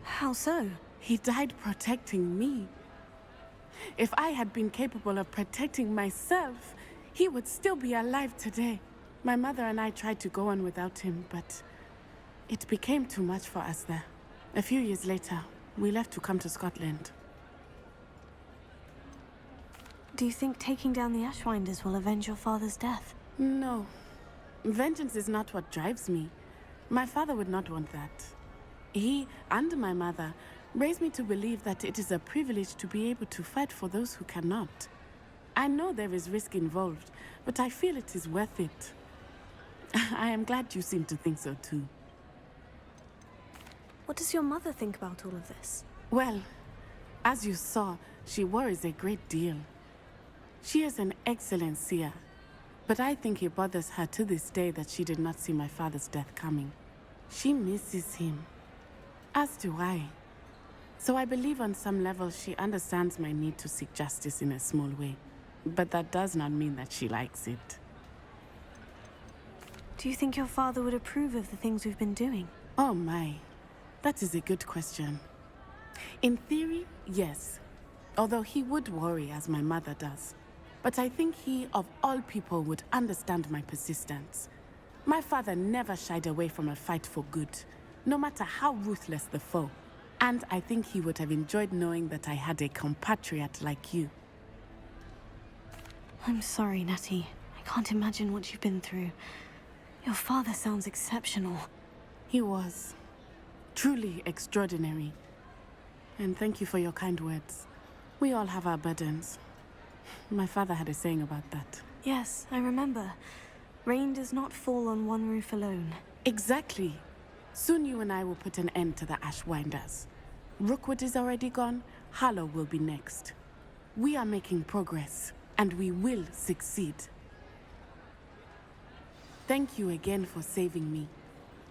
Speaker 2: How so?
Speaker 1: He died protecting me. If I had been capable of protecting myself, he would still be alive today. My mother and I tried to go on without him, but it became too much for us there. A few years later, we left to come to Scotland.
Speaker 2: Do you think taking down the Ashwinders will avenge your father's death?
Speaker 1: No. Vengeance is not what drives me. My father would not want that. He and my mother raised me to believe that it is a privilege to be able to fight for those who cannot. I know there is risk involved, but I feel it is worth it. I am glad you seem to think so too.
Speaker 2: What does your mother think about all of this?
Speaker 1: Well, as you saw, she worries a great deal. She is an excellent seer, but I think it bothers her to this day that she did not see my father's death coming. She misses him, as do I. So I believe on some level she understands my need to seek justice in a small way. But that does not mean that she likes it.
Speaker 2: Do you think your father would approve of the things we've been doing?
Speaker 1: Oh my, that is a good question. In theory, yes. Although he would worry as my mother does. But I think he, of all people, would understand my persistence. My father never shied away from a fight for good, no matter how ruthless the foe. And I think he would have enjoyed knowing that I had a compatriot like you.
Speaker 2: I'm sorry, Natty. I can't imagine what you've been through. Your father sounds exceptional.
Speaker 1: He was. Truly extraordinary. And thank you for your kind words. We all have our burdens. My father had a saying about that.
Speaker 2: Yes, I remember. Rain does not fall on one roof alone.
Speaker 1: Exactly. Soon you and I will put an end to the Ashwinders. Rookwood is already gone. Harlow will be next. We are making progress, and we will succeed. Thank you again for saving me.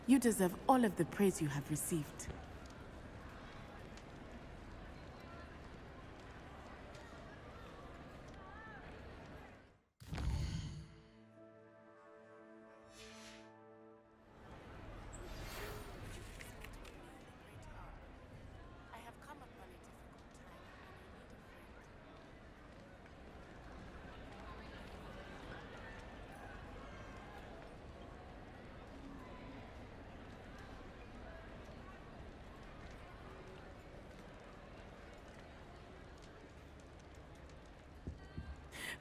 Speaker 1: You deserve all of the praise you have received.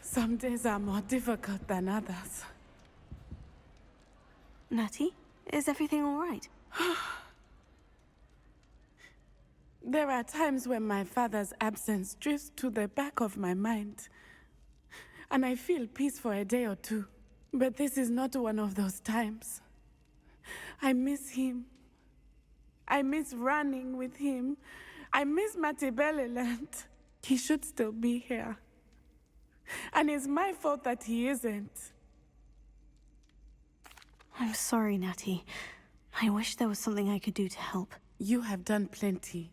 Speaker 1: Some days are more difficult than others.
Speaker 2: Natty, is everything all right?
Speaker 1: There are times when my father's absence drifts to the back of my mind, and I feel peace for a day or two. But this is not one of those times. I miss him. I miss running with him. I miss Matabeleland. He should still be here. And it's my fault that he isn't.
Speaker 2: I'm sorry, Natty. I wish there was something I could do to help.
Speaker 1: You have done plenty.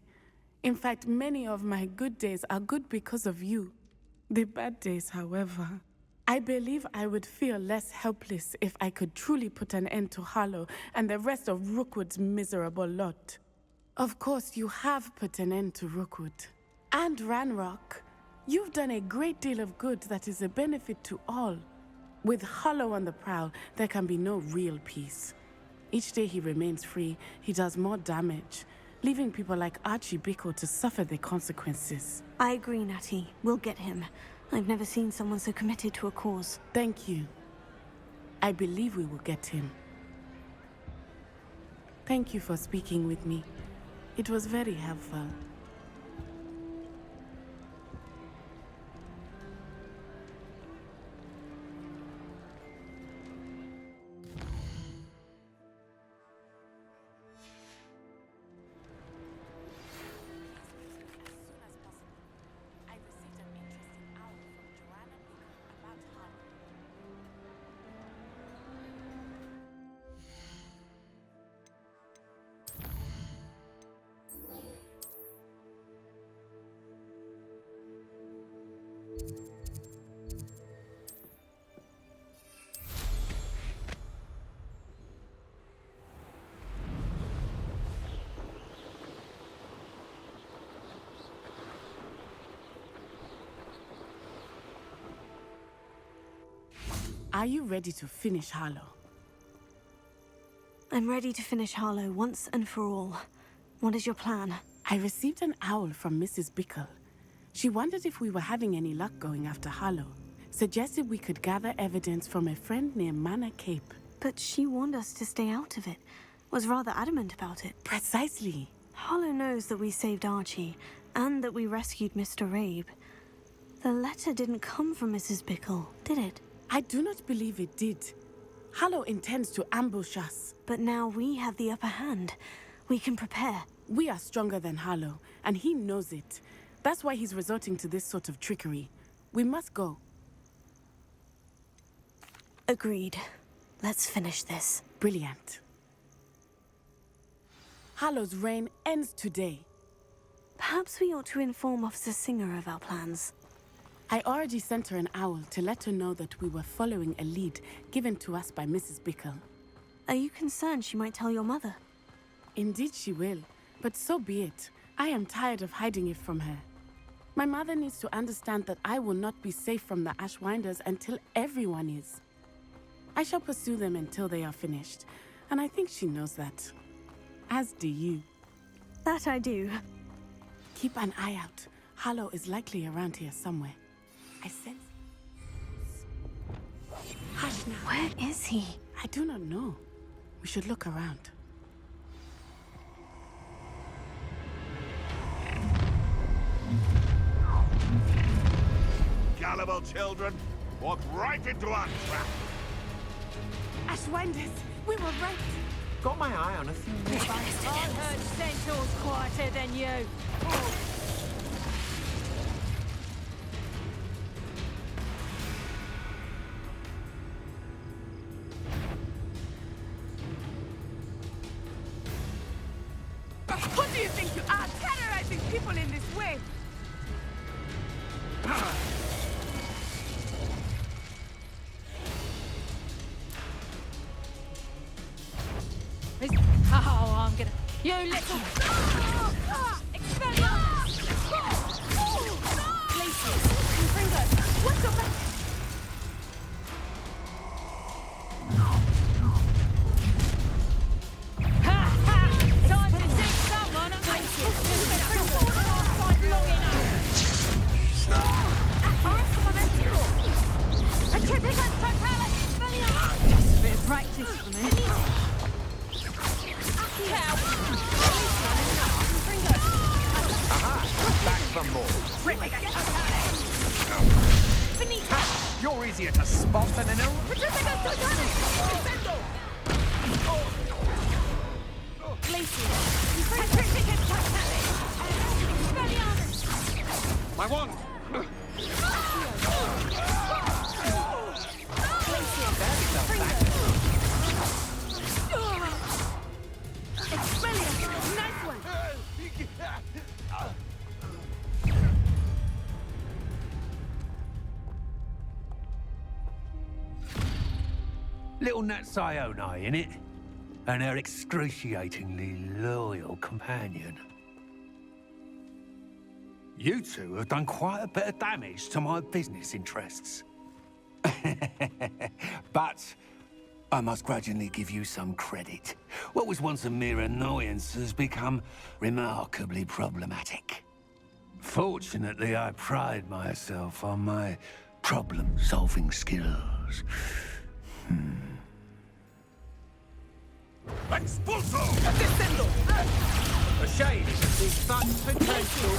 Speaker 1: In fact, many of my good days are good because of you. The bad days, however. I believe I would feel less helpless if I could truly put an end to Harlow and the rest of Rookwood's miserable lot. Of course, you have put an end to Rookwood. And Ranrock. You've done a great deal of good that is a benefit to all. With Harlow on the prowl, there can be no real peace. Each day he remains free, he does more damage, leaving people like Archie Bickle to suffer the consequences.
Speaker 2: I agree, Natty. We'll get him. I've never seen someone so committed to a cause.
Speaker 1: Thank you. I believe we will get him. Thank you for speaking with me. It was very helpful. Are you ready to finish Harlow?
Speaker 2: I'm ready to finish Harlow once and for all. What is your plan?
Speaker 1: I received an owl from Mrs. Bickle. She wondered if we were having any luck going after Harlow. Suggested we could gather evidence from a friend near Manor Cape.
Speaker 2: But she warned us to stay out of it. Was rather adamant about it.
Speaker 1: Precisely.
Speaker 2: Harlow knows that we saved Archie, and that we rescued Mr. Rabe. The letter didn't come from Mrs. Bickle, did it?
Speaker 1: I do not believe it did. Harlow intends to ambush us.
Speaker 2: But now we have the upper hand. We can prepare.
Speaker 1: We are stronger than Harlow, and he knows it. That's why he's resorting to this sort of trickery. We must go.
Speaker 2: Agreed. Let's finish this.
Speaker 1: Brilliant. Harlow's reign ends today.
Speaker 2: Perhaps we ought to inform Officer Singer of our plans.
Speaker 1: I already sent her an owl to let her know that we were following a lead given to us by Mrs. Bickle.
Speaker 2: Are you concerned she might tell your mother?
Speaker 1: Indeed she will, but so be it. I am tired of hiding it from her. My mother needs to understand that I will not be safe from the Ashwinders until everyone is. I shall pursue them until they are finished, and I think she knows that. As do you.
Speaker 2: That I do.
Speaker 1: Keep an eye out. Harlow is likely around here somewhere. I sense... Hush now.
Speaker 2: Where is he?
Speaker 1: I do not know. We should look around.
Speaker 4: Gullible children, walk right into our trap.
Speaker 1: Ashwinders, we were right.
Speaker 9: Got my eye on a few more.
Speaker 5: I've heard Centaur's quieter than you.
Speaker 1: Who do you think you are, terrorizing people in this way?
Speaker 5: Oh, I'm gonna... You little... Expelliarmus!
Speaker 1: Glaciers, Confringos, what's the matter?
Speaker 5: Time to take someone and make
Speaker 13: Just a bit of practice for me.
Speaker 9: Back for more. You're easier to spot than an My wand!
Speaker 11: Little Natsai Onai, innit? And her excruciatingly loyal companion. You two have done quite a bit of damage to my business interests. But I must grudgingly give you some credit. What was once a mere annoyance has become remarkably problematic. Fortunately, I pride myself on my problem-solving skills.
Speaker 9: Expulso! Descendo! A shade is such potential.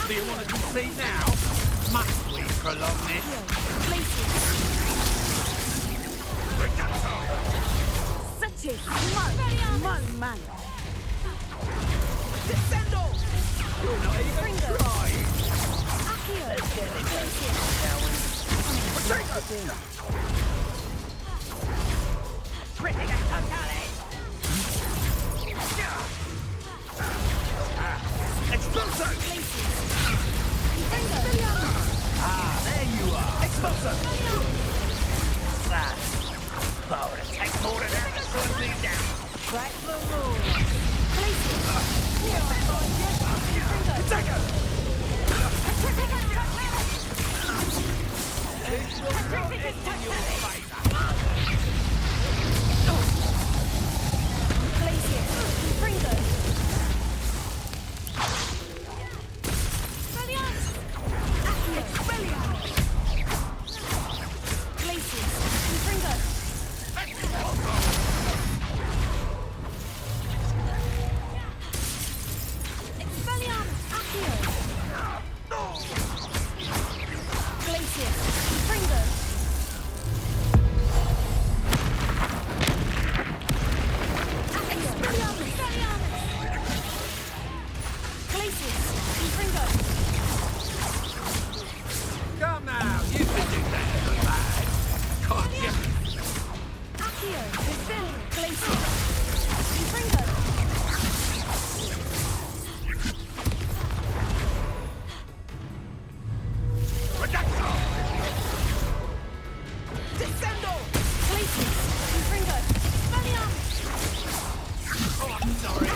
Speaker 9: Do you want to concede now? Must we prolong this?
Speaker 1: Such a mal man.
Speaker 9: Descendo! You're not even trying. Let's get it going, shall we? Tripping at totally! Explosion! Ah, there you are! Explosion! That would take more than that to slow me down.
Speaker 1: Right the moon.
Speaker 9: Attacker! It will not end in your favour. Come now, you can do that in the bag, can't you? Descendo! Oh, I'm sorry.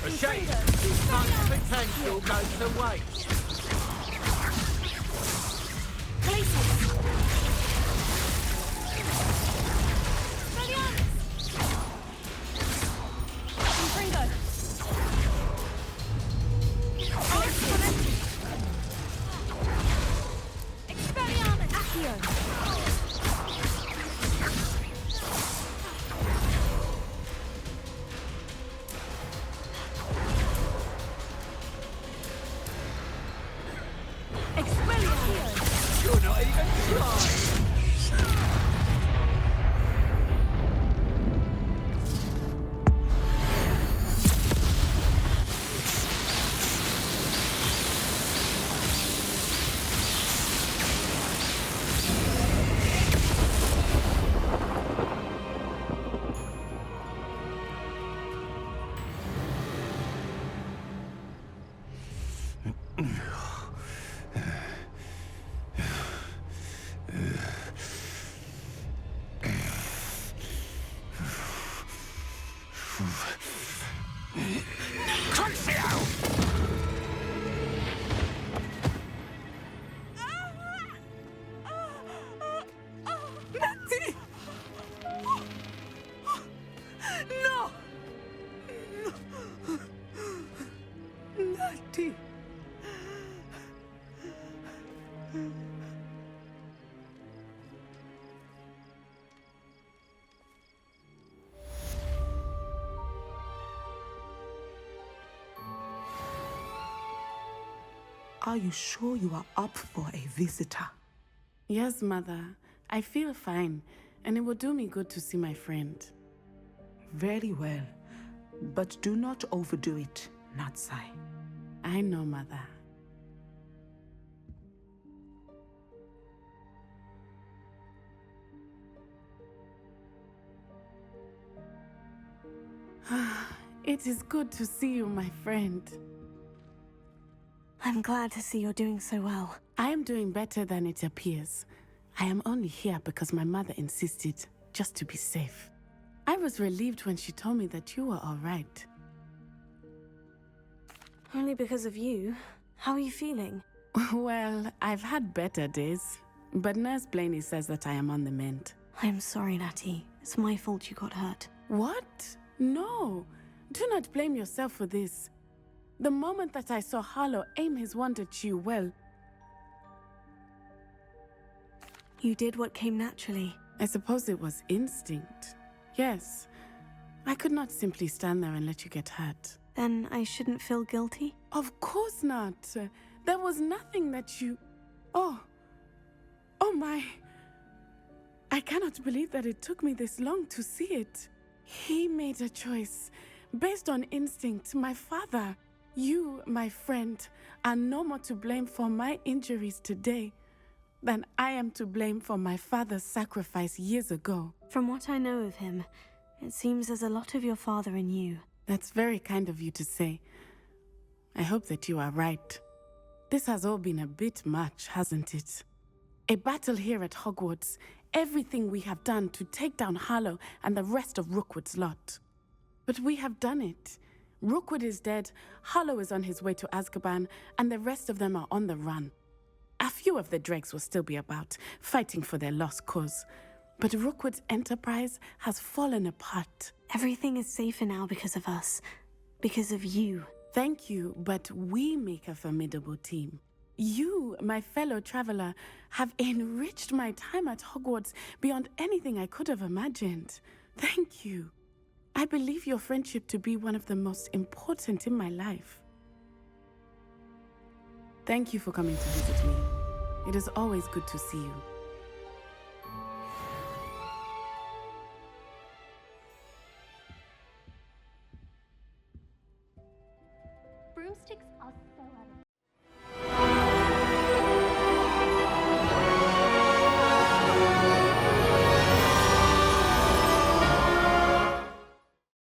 Speaker 9: A shame this much potential goes to waste.
Speaker 10: Are you sure you are up for a visitor?
Speaker 1: Yes, Mother. I feel fine, and it will do me good to see my friend.
Speaker 10: Very well. But do not overdo it, Natsai.
Speaker 1: I know, Mother. It is good to see you, my friend.
Speaker 2: I'm glad to see you're doing so well.
Speaker 1: I am doing better than it appears. I am only here because my mother insisted, just to be safe. I was relieved when she told me that you were all right.
Speaker 2: Only because of you. How are you feeling?
Speaker 1: Well, I've had better days, but Nurse Blaney says that I am on the mend.
Speaker 2: I'm sorry, Natty. It's my fault you got hurt.
Speaker 1: What? No. Do not blame yourself for this. The moment that I saw Harlow aim his wand at you, well...
Speaker 2: You did what came naturally.
Speaker 1: I suppose it was instinct. Yes. I could not simply stand there and let you get hurt.
Speaker 2: Then I shouldn't feel guilty?
Speaker 1: Of course not. There was nothing that you... Oh my... I cannot believe that it took me this long to see it. He made a choice. Based on instinct, my father... You, my friend, are no more to blame for my injuries today than I am to blame for my father's sacrifice years ago.
Speaker 2: From what I know of him, it seems there's a lot of your father in you.
Speaker 1: That's very kind of you to say. I hope that you are right. This has all been a bit much, hasn't it? A battle here at Hogwarts, everything we have done to take down Harlow and the rest of Rookwood's lot. But we have done it. Rookwood is dead, Harlow is on his way to Azkaban, and the rest of them are on the run. A few of the dregs will still be about, fighting for their lost cause. But Rookwood's enterprise has fallen apart.
Speaker 2: Everything is safer now because of us. Because of you.
Speaker 1: Thank you, but we make a formidable team. You, my fellow traveler, have enriched my time at Hogwarts beyond anything I could have imagined. Thank you. I believe your friendship to be one of the most important in my life. Thank you for coming to visit me. It is always good to see you.
Speaker 8: Broomsticks are so